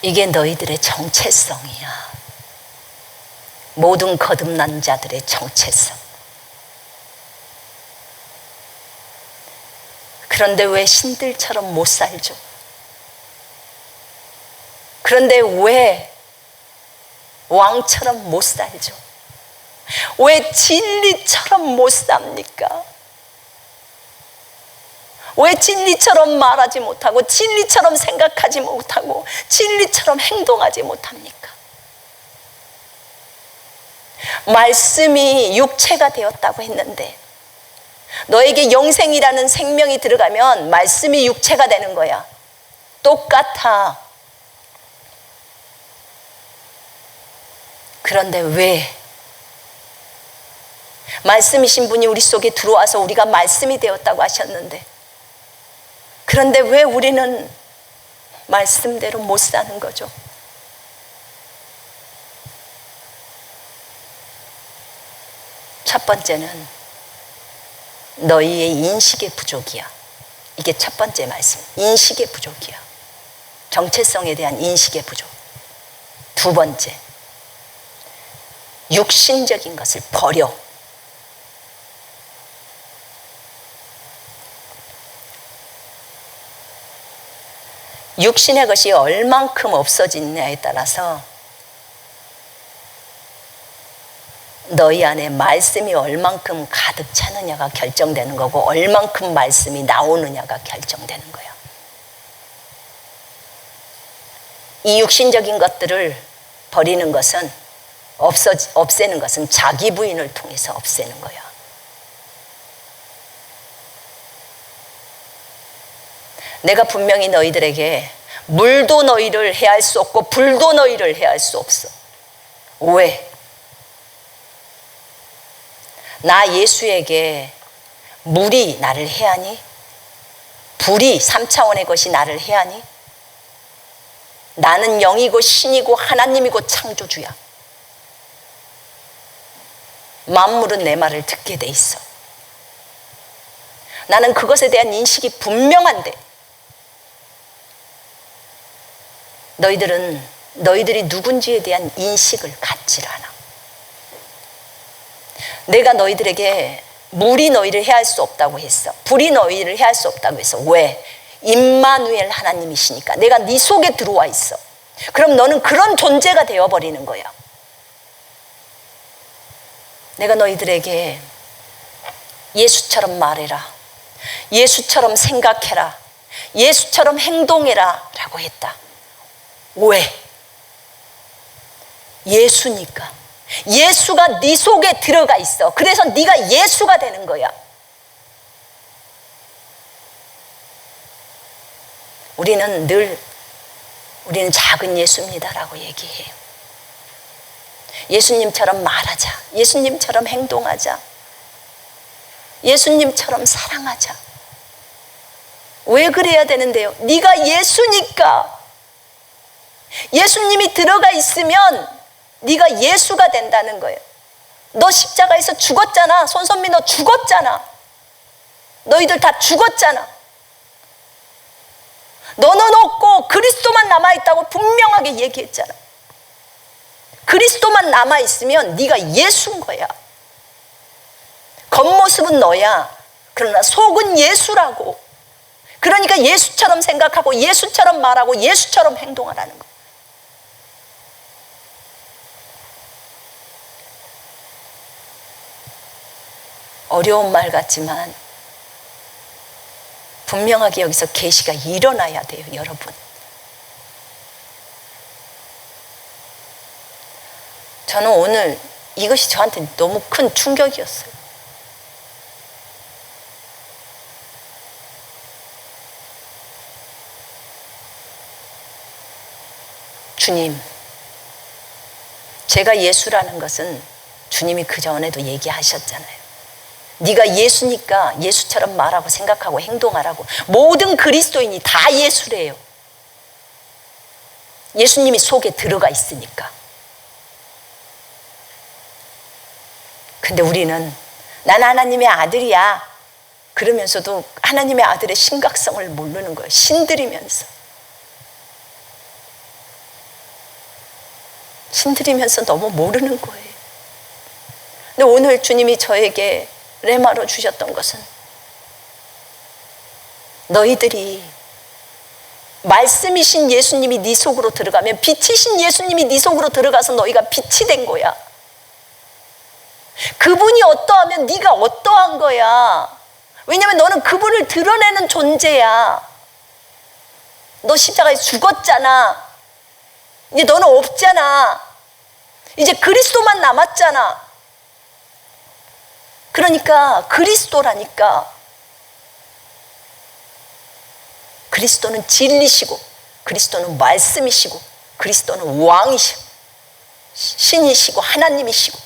S1: 이게 너희들의 정체성이야. 모든 거듭난 자들의 정체성. 그런데 왜 신들처럼 못 살죠? 그런데 왜 왕처럼 못 살죠? 왜 진리처럼 못 삽니까? 왜 진리처럼 말하지 못하고, 진리처럼 생각하지 못하고, 진리처럼 행동하지 못합니까? 말씀이 육체가 되었다고 했는데, 너에게 영생이라는 생명이 들어가면 말씀이 육체가 되는 거야. 똑같아. 그런데 왜 말씀이신 분이 우리 속에 들어와서 우리가 말씀이 되었다고 하셨는데, 그런데 왜 우리는 말씀대로 못 사는 거죠? 첫 번째는 너희의 인식의 부족이야. 이게 첫 번째 말씀. 인식의 부족이야. 정체성에 대한 인식의 부족. 두 번째, 육신적인 것을 버려. 육신의 것이 얼만큼 없어지느냐에 따라서 너희 안에 말씀이 얼만큼 가득 차느냐가 결정되는 거고 얼만큼 말씀이 나오느냐가 결정되는 거야. 이 육신적인 것들을 버리는 것은 없애는 것은 자기 부인을 통해서 없애는 거야. 내가 분명히 너희들에게 물도 너희를 해할 수 없고 불도 너희를 해할 수 없어. 왜? 나 예수에게 물이 나를 해하니? 불이 3차원의 것이 나를 해하니? 나는 영이고 신이고 하나님이고 창조주야. 만물은 내 말을 듣게 돼 있어. 나는 그것에 대한 인식이 분명한데 너희들이 누군지에 대한 인식을 갖질 않아. 내가 너희들에게 물이 너희를 해할 수 없다고 했어. 불이 너희를 해할 수 없다고 했어. 왜? 임마누엘 하나님이시니까. 내가 네 속에 들어와 있어. 그럼 너는 그런 존재가 되어버리는 거야. 내가 너희들에게 예수처럼 말해라, 예수처럼 생각해라, 예수처럼 행동해라 라고 했다. 왜? 예수니까. 예수가 네 속에 들어가 있어. 그래서 네가 예수가 되는 거야. 우리는 작은 예수입니다라고 얘기해요. 예수님처럼 말하자. 예수님처럼 행동하자. 예수님처럼 사랑하자. 왜 그래야 되는데요? 네가 예수니까. 예수님이 들어가 있으면 네가 예수가 된다는 거예요. 너 십자가에서 죽었잖아. 손선미 너 죽었잖아. 너희들 다 죽었잖아. 너는 없고 그리스도만 남아있다고 분명하게 얘기했잖아. 그리스도만 남아있으면 네가 예수인 거야. 겉모습은 너야. 그러나 속은 예수라고. 그러니까 예수처럼 생각하고 예수처럼 말하고 예수처럼 행동하라는 거야. 어려운 말 같지만 분명하게 여기서 계시가 일어나야 돼요, 여러분. 저는 오늘 이것이 저한테 너무 큰 충격이었어요. 주님, 제가 예수라는 것은 주님이 그전에도 얘기하셨잖아요. 네가 예수니까 예수처럼 말하고 생각하고 행동하라고. 모든 그리스도인이 다 예수래요. 예수님이 속에 들어가 있으니까. 근데 우리는 난 하나님의 아들이야 그러면서도 하나님의 아들의 심각성을 모르는 거예요. 신들이면서 너무 모르는 거예요. 근데 오늘 주님이 저에게 레마로 주셨던 것은 너희들이 말씀이신 예수님이 네 속으로 들어가면, 빛이신 예수님이 네 속으로 들어가서 너희가 빛이 된 거야. 그분이 어떠하면 네가 어떠한 거야. 왜냐면 너는 그분을 드러내는 존재야. 너 십자가에 죽었잖아. 이제 너는 없잖아. 이제 그리스도만 남았잖아. 그러니까 그리스도라니까. 그리스도는 진리시고, 그리스도는 말씀이시고, 그리스도는 왕이시고, 신이시고, 하나님이시고,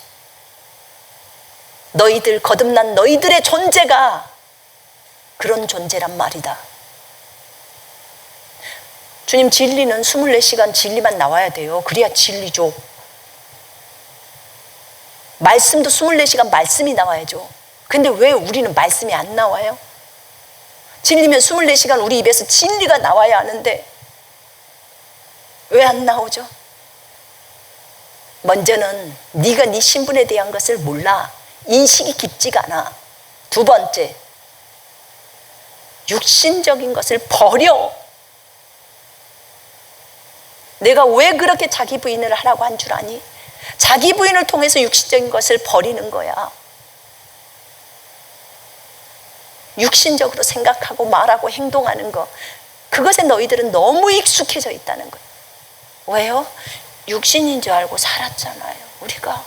S1: 너희들, 거듭난 너희들의 존재가 그런 존재란 말이다. 주님, 진리는 24시간 진리만 나와야 돼요. 그래야 진리죠. 말씀도 24시간 말씀이 나와야죠. 근데 왜 우리는 말씀이 안 나와요? 진리면 24시간 우리 입에서 진리가 나와야 하는데 왜 안 나오죠? 먼저는 네가 네 신분에 대한 것을 몰라. 인식이 깊지가 않아. 두 번째, 육신적인 것을 버려. 내가 왜 그렇게 자기 부인을 하라고 한 줄 아니? 자기 부인을 통해서 육신적인 것을 버리는 거야. 육신적으로 생각하고 말하고 행동하는 거, 그것에 너희들은 너무 익숙해져 있다는 거예요. 왜요? 육신인 줄 알고 살았잖아요, 우리가.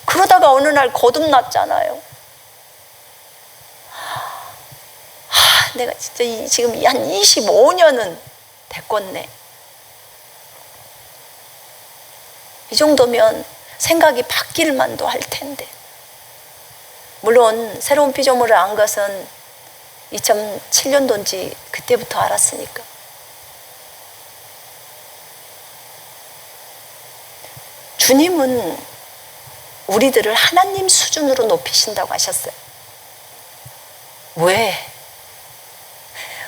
S1: 그러다가 어느 날 거듭났잖아요. 내가 진짜 지금 한 25년은 됐겠네. 이 정도면 생각이 바뀔 만도 할 텐데. 물론 새로운 피조물을 안 것은 2007년도인지 그때부터 알았으니까. 주님은 우리들을 하나님 수준으로 높이신다고 하셨어요. 왜?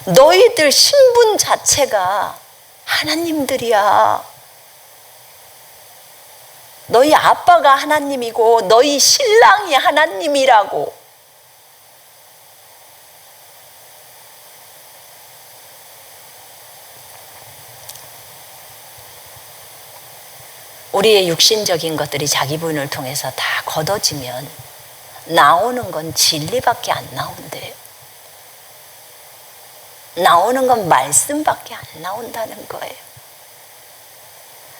S1: 너희들 신분 자체가 하나님들이야. 너희 아빠가 하나님이고 너희 신랑이 하나님이라고. 우리의 육신적인 것들이 자기 부인을 통해서 다 걷어지면 나오는 건 진리밖에 안 나온대요. 나오는 건 말씀밖에 안 나온다는 거예요.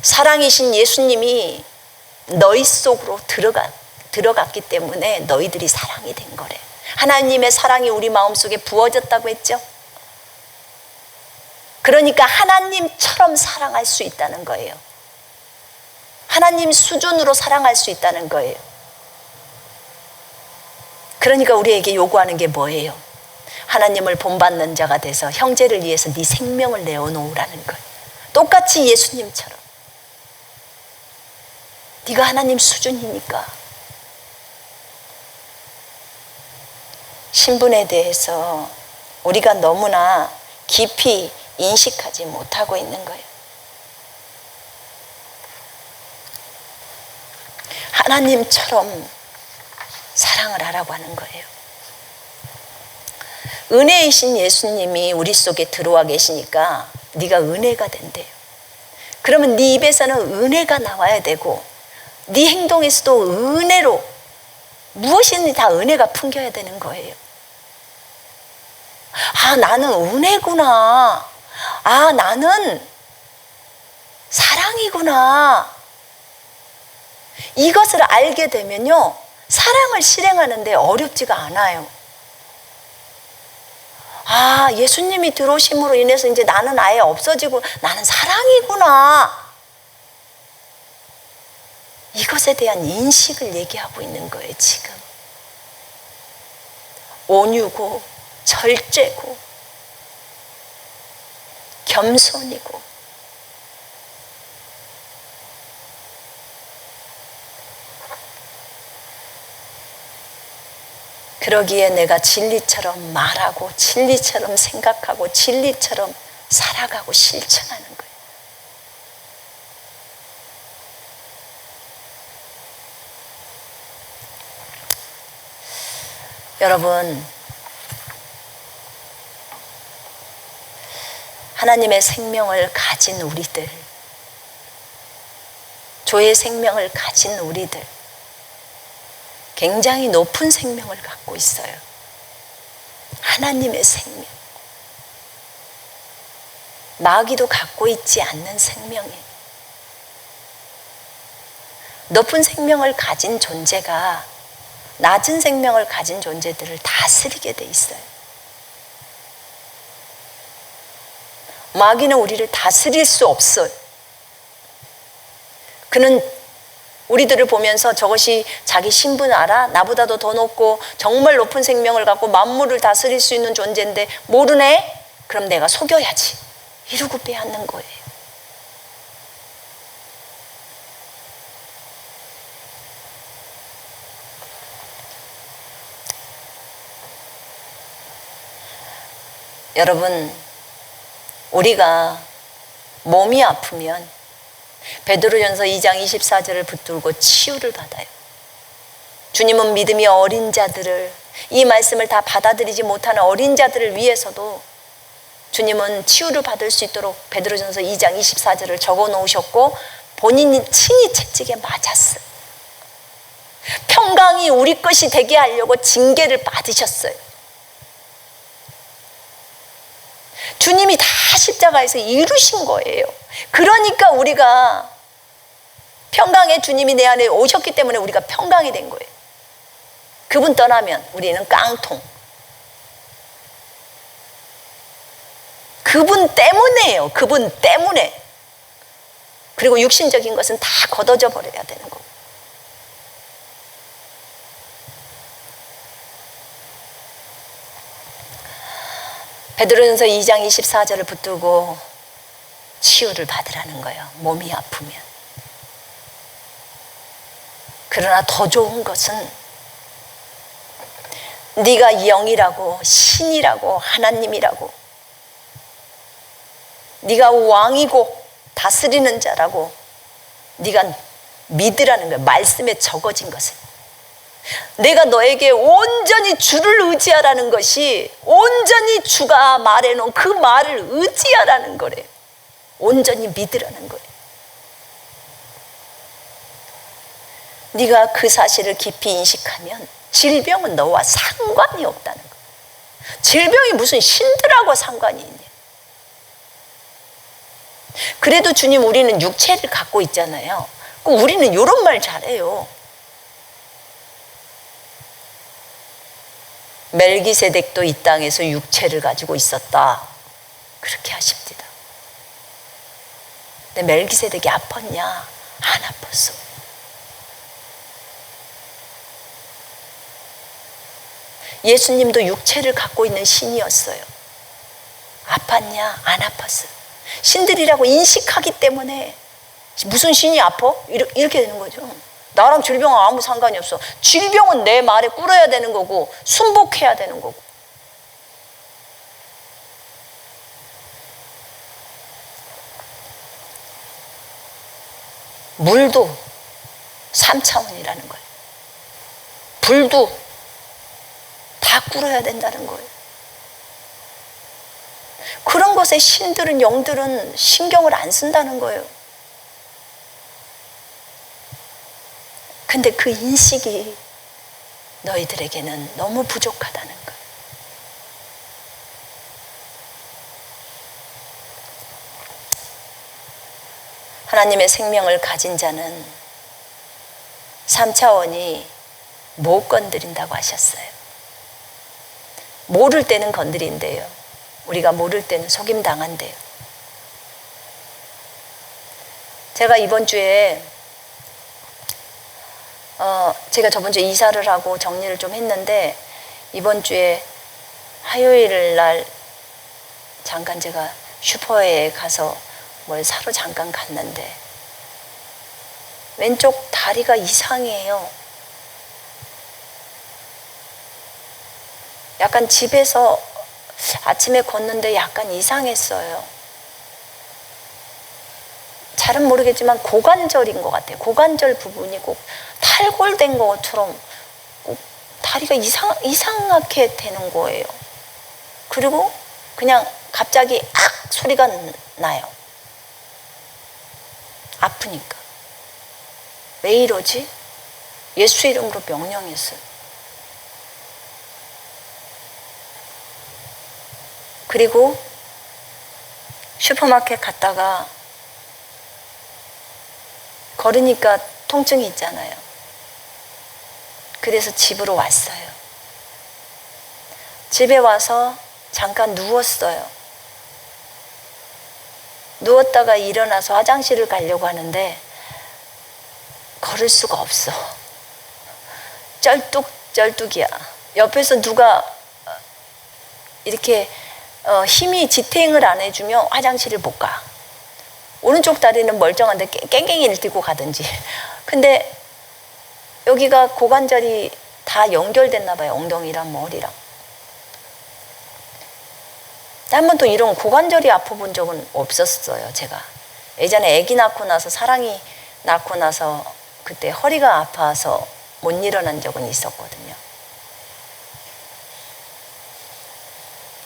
S1: 사랑이신 예수님이 너희 속으로 들어갔기 때문에 너희들이 사랑이 된 거래. 하나님의 사랑이 우리 마음속에 부어졌다고 했죠. 그러니까 하나님처럼 사랑할 수 있다는 거예요. 하나님 수준으로 사랑할 수 있다는 거예요. 그러니까 우리에게 요구하는 게 뭐예요? 하나님을 본받는 자가 돼서 형제를 위해서 네 생명을 내어놓으라는 거예요. 똑같이 예수님처럼. 네가 하나님 수준이니까. 신분에 대해서 우리가 너무나 깊이 인식하지 못하고 있는 거예요. 하나님처럼 사랑을 하라고 하는 거예요. 은혜이신 예수님이 우리 속에 들어와 계시니까 네가 은혜가 된대요. 그러면 네 입에서는 은혜가 나와야 되고 네 행동에서도 은혜로 무엇이든 다 은혜가 풍겨야 되는 거예요. 아, 나는 은혜구나. 아, 나는 사랑이구나. 이것을 알게 되면요, 사랑을 실행하는데 어렵지가 않아요. 아, 예수님이 들어오심으로 인해서 이제 나는 아예 없어지고 나는 사랑이구나. 이것에 대한 인식을 얘기하고 있는 거예요, 지금. 온유고 절제고 겸손이고 그러기에 내가 진리처럼 말하고 진리처럼 생각하고 진리처럼 살아가고 실천하는 거예요. 여러분, 하나님의 생명을 가진 우리들, 조의 생명을 가진 우리들, 굉장히 높은 생명을 갖고 있어요. 하나님의 생명. 마귀도 갖고 있지 않는 생명이에요. 높은 생명을 가진 존재가 낮은 생명을 가진 존재들을 다스리게 돼 있어요. 마귀는 우리를 다스릴 수 없어요. 그는 우리들을 보면서 저것이 자기 신분 알아? 나보다도 더 높고 정말 높은 생명을 갖고 만물을 다스릴 수 있는 존재인데 모르네? 그럼 내가 속여야지. 이러고 빼앗는 거예요. 여러분, 우리가 몸이 아프면 베드로전서 2장 24절을 붙들고 치유를 받아요. 주님은 믿음이 어린 자들을, 이 말씀을 다 받아들이지 못하는 어린 자들을 위해서도 주님은 치유를 받을 수 있도록 베드로전서 2장 24절을 적어 놓으셨고 본인이 친히 채찍에 맞았어요. 평강이 우리 것이 되게 하려고 징계를 받으셨어요. 주님이 다 십자가에서 이루신 거예요. 그러니까 우리가 평강의 주님이 내 안에 오셨기 때문에 우리가 평강이 된 거예요. 그분 떠나면 우리는 깡통. 그분 때문에요. 그분 때문에. 그리고 육신적인 것은 다 걷어져 버려야 되는 거고. 베드로전서 2장 24절을 붙들고 치유를 받으라는 거예요. 몸이 아프면. 그러나 더 좋은 것은 네가 영이라고 신이라고 하나님이라고 네가 왕이고 다스리는 자라고 네가 믿으라는 거예요. 말씀에 적어진 것을. 내가 너에게 온전히 주를 의지하라는 것이 온전히 주가 말해놓은 그 말을 의지하라는 거래요. 온전히 믿으라는 거예요. 네가 그 사실을 깊이 인식하면 질병은 너와 상관이 없다는 거예요. 질병이 무슨 신들하고 상관이 있냐. 그래도 주님 우리는 육체를 갖고 있잖아요. 우리는 이런 말 잘해요. 멜기세덱도 이 땅에서 육체를 가지고 있었다. 그렇게 하십니다. 근데 멜기세덱이 아팠냐? 안 아팠어. 예수님도 육체를 갖고 있는 신이었어요. 아팠냐? 안 아팠어요. 신들이라고 인식하기 때문에 무슨 신이 아파? 이렇게 되는 거죠. 나랑 질병은 아무 상관이 없어. 질병은 내 말에 꿇어야 되는 거고 순복해야 되는 거고. 물도 3차원이라는 거예요. 불도 다 꿇어야 된다는 거예요. 그런 것에 신들은 영들은 신경을 안 쓴다는 거예요. 근데 그 인식이 너희들에게는 너무 부족하다는 거예요. 하나님의 생명을 가진 자는 3차원이 못 건드린다고 하셨어요. 모를 때는 건드린대요. 우리가 모를 때는 속임 당한대요. 제가 이번 주에 제가 저번 주에 이사를 하고 정리를 좀 했는데 이번 주에 화요일 날 잠깐 제가 슈퍼에 가서 뭘 사러 잠깐 갔는데 왼쪽 다리가 이상해요. 약간 집에서 아침에 걷는데 약간 이상했어요. 잘은 모르겠지만 고관절인 것 같아요. 고관절 부분이 꼭 탈골된 것처럼 꼭 다리가 이상하게 되는 거예요. 그리고 그냥 갑자기 악 소리가 나요. 아프니까. 왜 이러지? 예수 이름으로 명령했어요. 그리고 슈퍼마켓 갔다가 걸으니까 통증이 있잖아요. 그래서 집으로 왔어요. 집에 와서 잠깐 누웠어요. 누웠다가 일어나서 화장실을 가려고 하는데 걸을 수가 없어. 쩔뚝쩔뚝이야. 옆에서 누가 이렇게 힘이 지탱을 안 해주면 화장실을 못 가. 오른쪽 다리는 멀쩡한데 깽깽이를 들고 가든지. 근데 여기가 고관절이 다 연결됐나 봐요. 엉덩이랑 머리랑. 한 번도 이런 고관절이 아파본 적은 없었어요. 제가 예전에 아기 낳고 나서 사랑이 낳고 나서 그때 허리가 아파서 못 일어난 적은 있었거든요.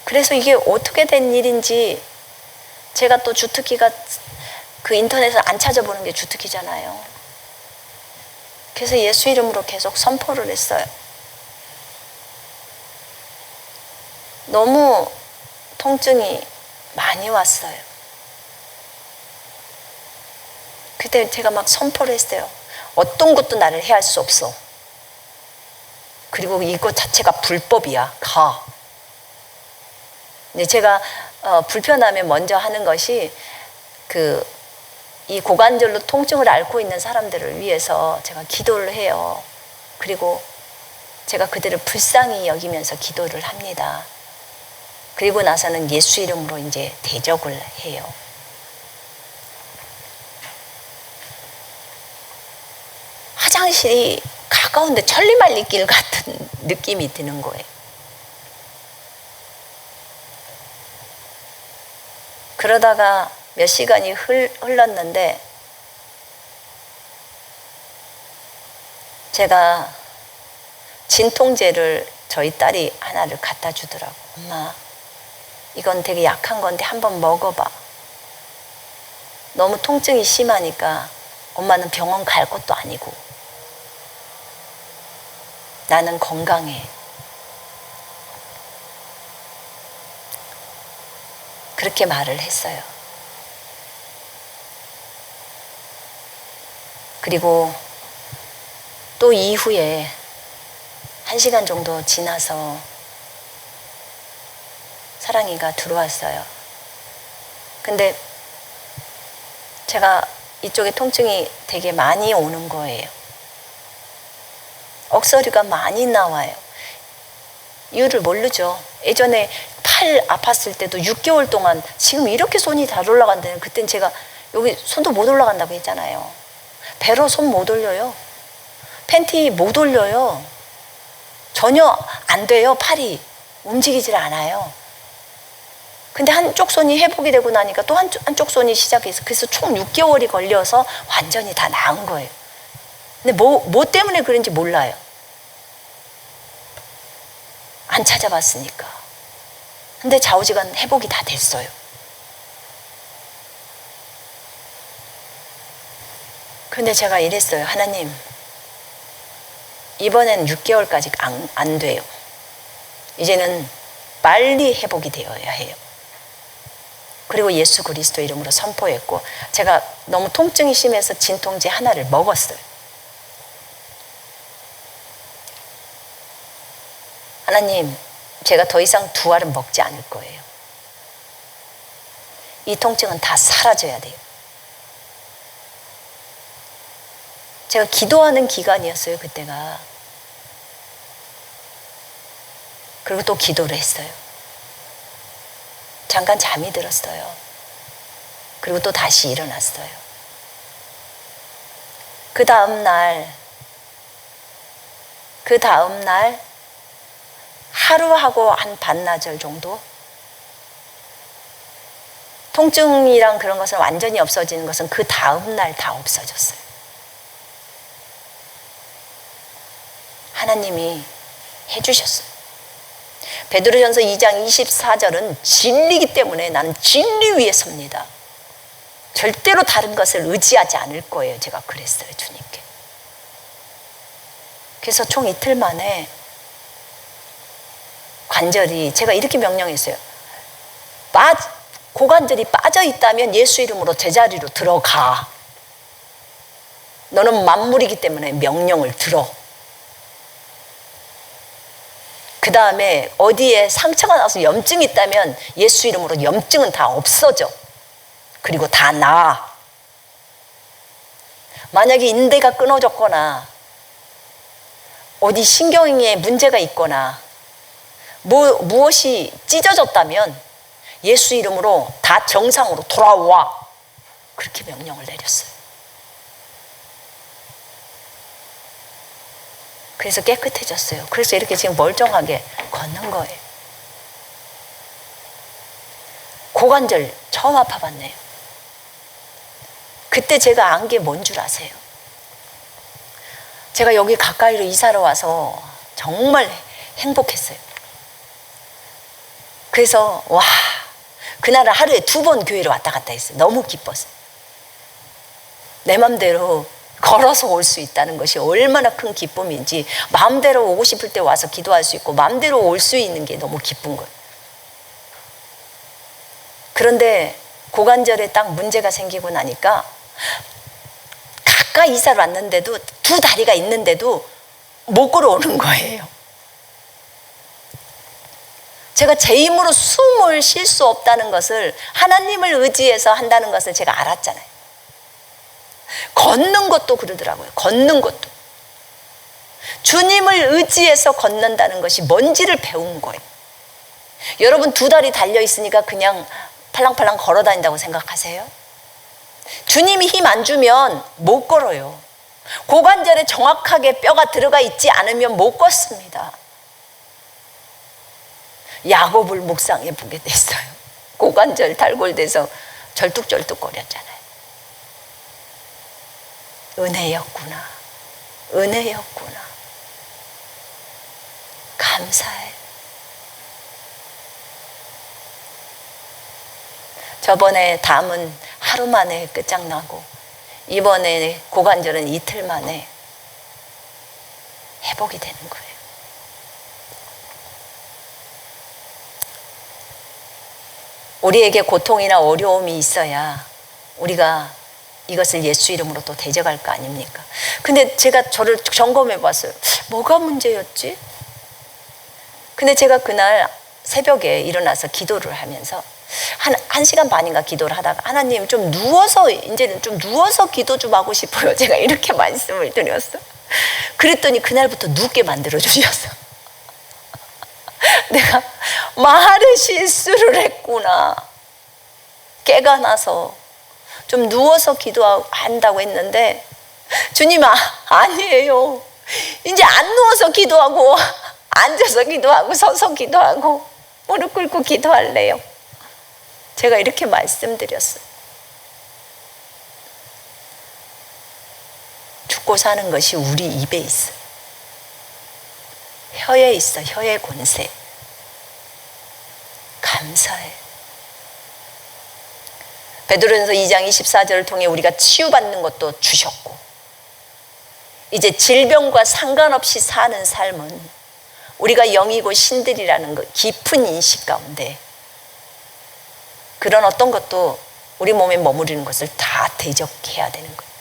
S1: 그래서 이게 어떻게 된 일인지 제가 또 주특기가 그 인터넷을 안 찾아보는 게 주특기잖아요. 그래서 예수 이름으로 계속 선포를 했어요. 너무 통증이 많이 왔어요. 그때 제가 막 선포를 했어요. 어떤 것도 나를 해할 수 없어. 그리고 이것 자체가 불법이야. 가. 근데 제가 불편하면 먼저 하는 것이 이 고관절로 통증을 앓고 있는 사람들을 위해서 제가 기도를 해요. 그리고 제가 그들을 불쌍히 여기면서 기도를 합니다. 그리고 나서는 예수 이름으로 이제 대적을 해요. 화장실이 가까운데 천리말리길 같은 느낌이 드는 거예요. 그러다가 몇 시간이 흘렀는데 제가 진통제를 저희 딸이 하나를 갖다 주더라고. 엄마, 이건 되게 약한 건데 한번 먹어봐. 너무 통증이 심하니까 엄마는 병원 갈 것도 아니고 나는 건강해. 그렇게 말을 했어요. 그리고 또 이후에 1시간 정도 지나서 사랑이가 들어왔어요. 근데 제가 이쪽에 통증이 되게 많이 오는 거예요. 억소리가 많이 나와요. 이유를 모르죠. 예전에 팔 아팠을 때도 6개월 동안 지금 이렇게 손이 잘 올라간다는, 그땐 제가 여기 손도 못 올라간다고 했잖아요. 배로 손 못 올려요. 팬티 못 올려요. 전혀 안 돼요. 팔이 움직이질 않아요. 근데 한쪽 손이 회복이 되고 나니까 또 한쪽 손이 시작해서, 그래서 총 6개월이 걸려서 완전히 다 나은 거예요. 근데 뭐 때문에 그런지 몰라요. 안 찾아봤으니까. 근데 좌우지간 회복이 다 됐어요. 근데 제가 이랬어요. 하나님, 이번엔 6개월까지 안 돼요. 이제는 빨리 회복이 되어야 해요. 그리고 예수 그리스도 이름으로 선포했고, 제가 너무 통증이 심해서 진통제 하나를 먹었어요. 하나님, 제가 더 이상 두 알은 먹지 않을 거예요. 이 통증은 다 사라져야 돼요. 제가 기도하는 기간이었어요, 그때가. 그리고 또 기도를 했어요. 잠깐 잠이 들었어요. 그리고 또 다시 일어났어요. 그 다음 날 하루하고 한 반나절 정도, 통증이랑 그런 것은 완전히 없어지는 것은 그 다음 날 다 없어졌어요. 하나님이 해주셨어요. 베드로전서 2장 24절은 진리이기 때문에 나는 진리 위에 섭니다. 절대로 다른 것을 의지하지 않을 거예요. 제가 그랬어요, 주님께. 그래서 총 이틀 만에 관절이, 제가 이렇게 명령했어요. 고관절이 빠져 있다면 예수 이름으로 제자리로 들어가. 너는 만물이기 때문에 명령을 들어. 그 다음에 어디에 상처가 나서 염증이 있다면 예수 이름으로 염증은 다 없어져. 그리고 다 나아. 만약에 인대가 끊어졌거나 어디 신경에 문제가 있거나 무엇이 찢어졌다면 예수 이름으로 다 정상으로 돌아와. 그렇게 명령을 내렸어요. 그래서 깨끗해졌어요. 그래서 이렇게 지금 멀쩡하게 걷는 거예요. 고관절 처음 아파봤네요. 그때 제가 안 게 뭔 줄 아세요? 제가 여기 가까이로 이사를 와서 정말 행복했어요. 그래서 그날은 하루에 2번 교회를 왔다 갔다 했어요. 너무 기뻤어요. 내 맘대로 걸어서 올 수 있다는 것이 얼마나 큰 기쁨인지, 마음대로 오고 싶을 때 와서 기도할 수 있고 마음대로 올 수 있는 게 너무 기쁜 거예요. 그런데 고관절에 딱 문제가 생기고 나니까 가까이 이사를 왔는데도, 두 다리가 있는데도 못 걸어오는 거예요. 제가 제 힘으로 숨을 쉴 수 없다는 것을, 하나님을 의지해서 한다는 것을 제가 알았잖아요. 걷는 것도 그러더라고요. 걷는 것도. 주님을 의지해서 걷는다는 것이 뭔지를 배운 거예요. 여러분 두 다리 달려 있으니까 그냥 팔랑팔랑 걸어 다닌다고 생각하세요? 주님이 힘 안 주면 못 걸어요. 고관절에 정확하게 뼈가 들어가 있지 않으면 못 걷습니다. 야곱을 묵상해 보게 됐어요. 고관절 달골돼서 절뚝절뚝 거렸잖아요. 은혜였구나. 은혜였구나. 감사해. 저번에 담은 하루 만에 끝장나고, 이번에 고관절은 이틀 만에 회복이 되는 거예요. 우리에게 고통이나 어려움이 있어야 우리가 이것을 예수 이름으로 또 대적할 거 아닙니까? 근데 제가 저를 점검해 봤어요. 뭐가 문제였지? 근데 제가 그날 새벽에 일어나서 기도를 하면서 한 시간 반인가 기도를 하다가, 하나님 좀 누워서, 이제는 좀 누워서 기도 좀 하고 싶어요. 제가 이렇게 말씀을 드렸어. 그랬더니 그날부터 눕게 만들어 주셨어. 내가 말을 실수를 했구나. 깨가 나서 좀 누워서 기도한다고 했는데, 주님 아니에요. 이제 안 누워서 기도하고 앉아서 기도하고 서서 기도하고 무릎 꿇고 기도할래요. 제가 이렇게 말씀드렸어요. 죽고 사는 것이 우리 입에 있어. 혀에 있어. 혀의 권세. 감사해. 베드로전서 2장 24절을 통해 우리가 치유받는 것도 주셨고, 이제 질병과 상관없이 사는 삶은 우리가 영이고 신들이라는 것, 깊은 인식 가운데 그런 어떤 것도 우리 몸에 머무르는 것을 다 대적해야 되는 거예요.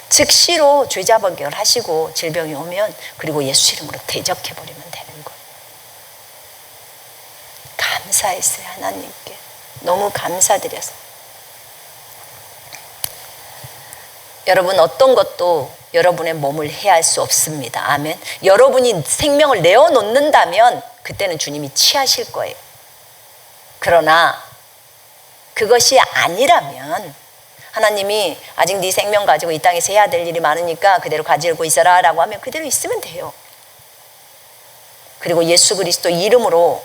S1: 즉시로 죄자복역을 하시고 질병이 오면, 그리고 예수 이름으로 대적해버리면 되는 거예요. 감사했어요. 하나님께 너무 감사드려서. 여러분 어떤 것도 여러분의 몸을 해할 수 없습니다. 아멘. 여러분이 생명을 내어놓는다면 그때는 주님이 취하실 거예요. 그러나 그것이 아니라면 하나님이 아직 네 생명 가지고 이 땅에서 해야 될 일이 많으니까 그대로 가지고 있어라 라고 하면 그대로 있으면 돼요. 그리고 예수 그리스도 이름으로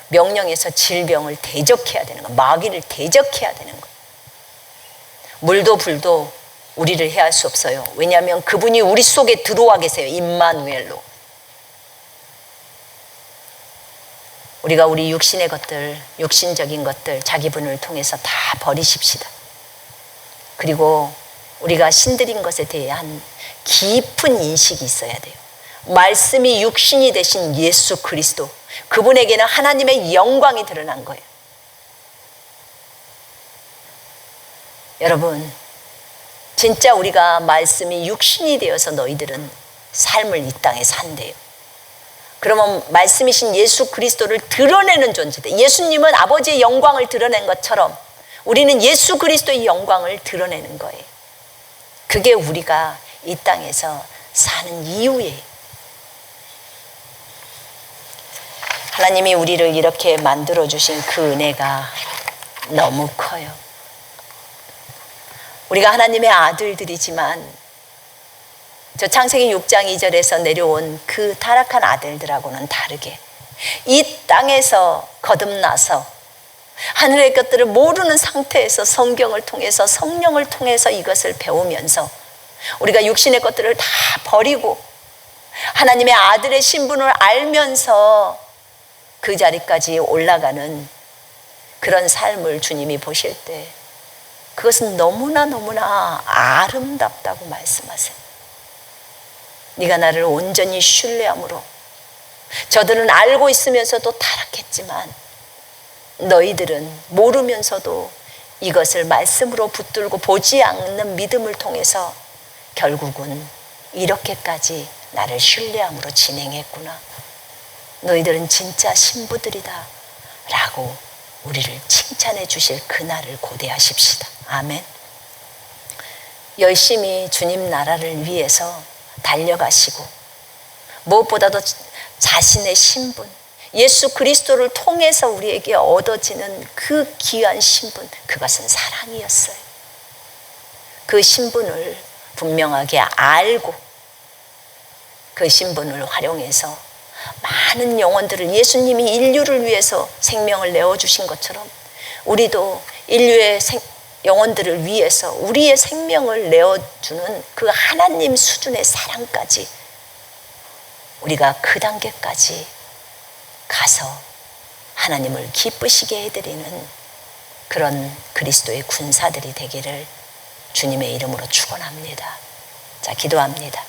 S1: 명령해서 질병을 대적해야 되는 거예요. 마귀를 대적해야 되는 거예요. 물도 불도 우리를 해할 수 없어요. 왜냐하면 그분이 우리 속에 들어와 계세요. 임마누엘로. 우리가 우리 육신의 것들, 육신적인 것들, 자기 분을 통해서 다 버리십시다. 그리고 우리가 신들인 것에 대한 깊은 인식이 있어야 돼요. 말씀이 육신이 되신 예수 그리스도, 그분에게는 하나님의 영광이 드러난 거예요. 여러분 진짜 우리가 말씀이 육신이 되어서 너희들은 삶을 이 땅에 산대요. 그러면 말씀이신 예수 그리스도를 드러내는 존재다. 예수님은 아버지의 영광을 드러낸 것처럼 우리는 예수 그리스도의 영광을 드러내는 거예요. 그게 우리가 이 땅에서 사는 이유예요. 하나님이 우리를 이렇게 만들어주신 그 은혜가 너무 커요. 우리가 하나님의 아들들이지만 저 창세기 6장 2절에서 내려온 그 타락한 아들들하고는 다르게 이 땅에서 거듭나서 하늘의 것들을 모르는 상태에서 성경을 통해서 성령을 통해서 이것을 배우면서 우리가 육신의 것들을 다 버리고 하나님의 아들의 신분을 알면서 그 자리까지 올라가는 그런 삶을 주님이 보실 때 그것은 너무나 아름답다고 말씀하세요. 네가 나를 온전히 신뢰함으로 저들은 알고 있으면서도 타락했지만 너희들은 모르면서도 이것을 말씀으로 붙들고 보지 않는 믿음을 통해서 결국은 이렇게까지 나를 신뢰함으로 진행했구나. 너희들은 진짜 신부들이다 라고 우리를 칭찬해 주실 그날을 고대하십시다. 아멘. 열심히 주님 나라를 위해서 달려가시고 무엇보다도 자신의 신분, 예수 그리스도를 통해서 우리에게 얻어지는 그 귀한 신분, 그것은 사랑이었어요. 그 신분을 분명하게 알고 그 신분을 활용해서 많은 영혼들을, 예수님이 인류를 위해서 생명을 내어주신 것처럼 우리도 인류의 영혼들을 위해서 우리의 생명을 내어주는 그 하나님 수준의 사랑까지 우리가 그 단계까지 가서 하나님을 기쁘시게 해드리는 그런 그리스도의 군사들이 되기를 주님의 이름으로 축원합니다. 자, 기도합니다.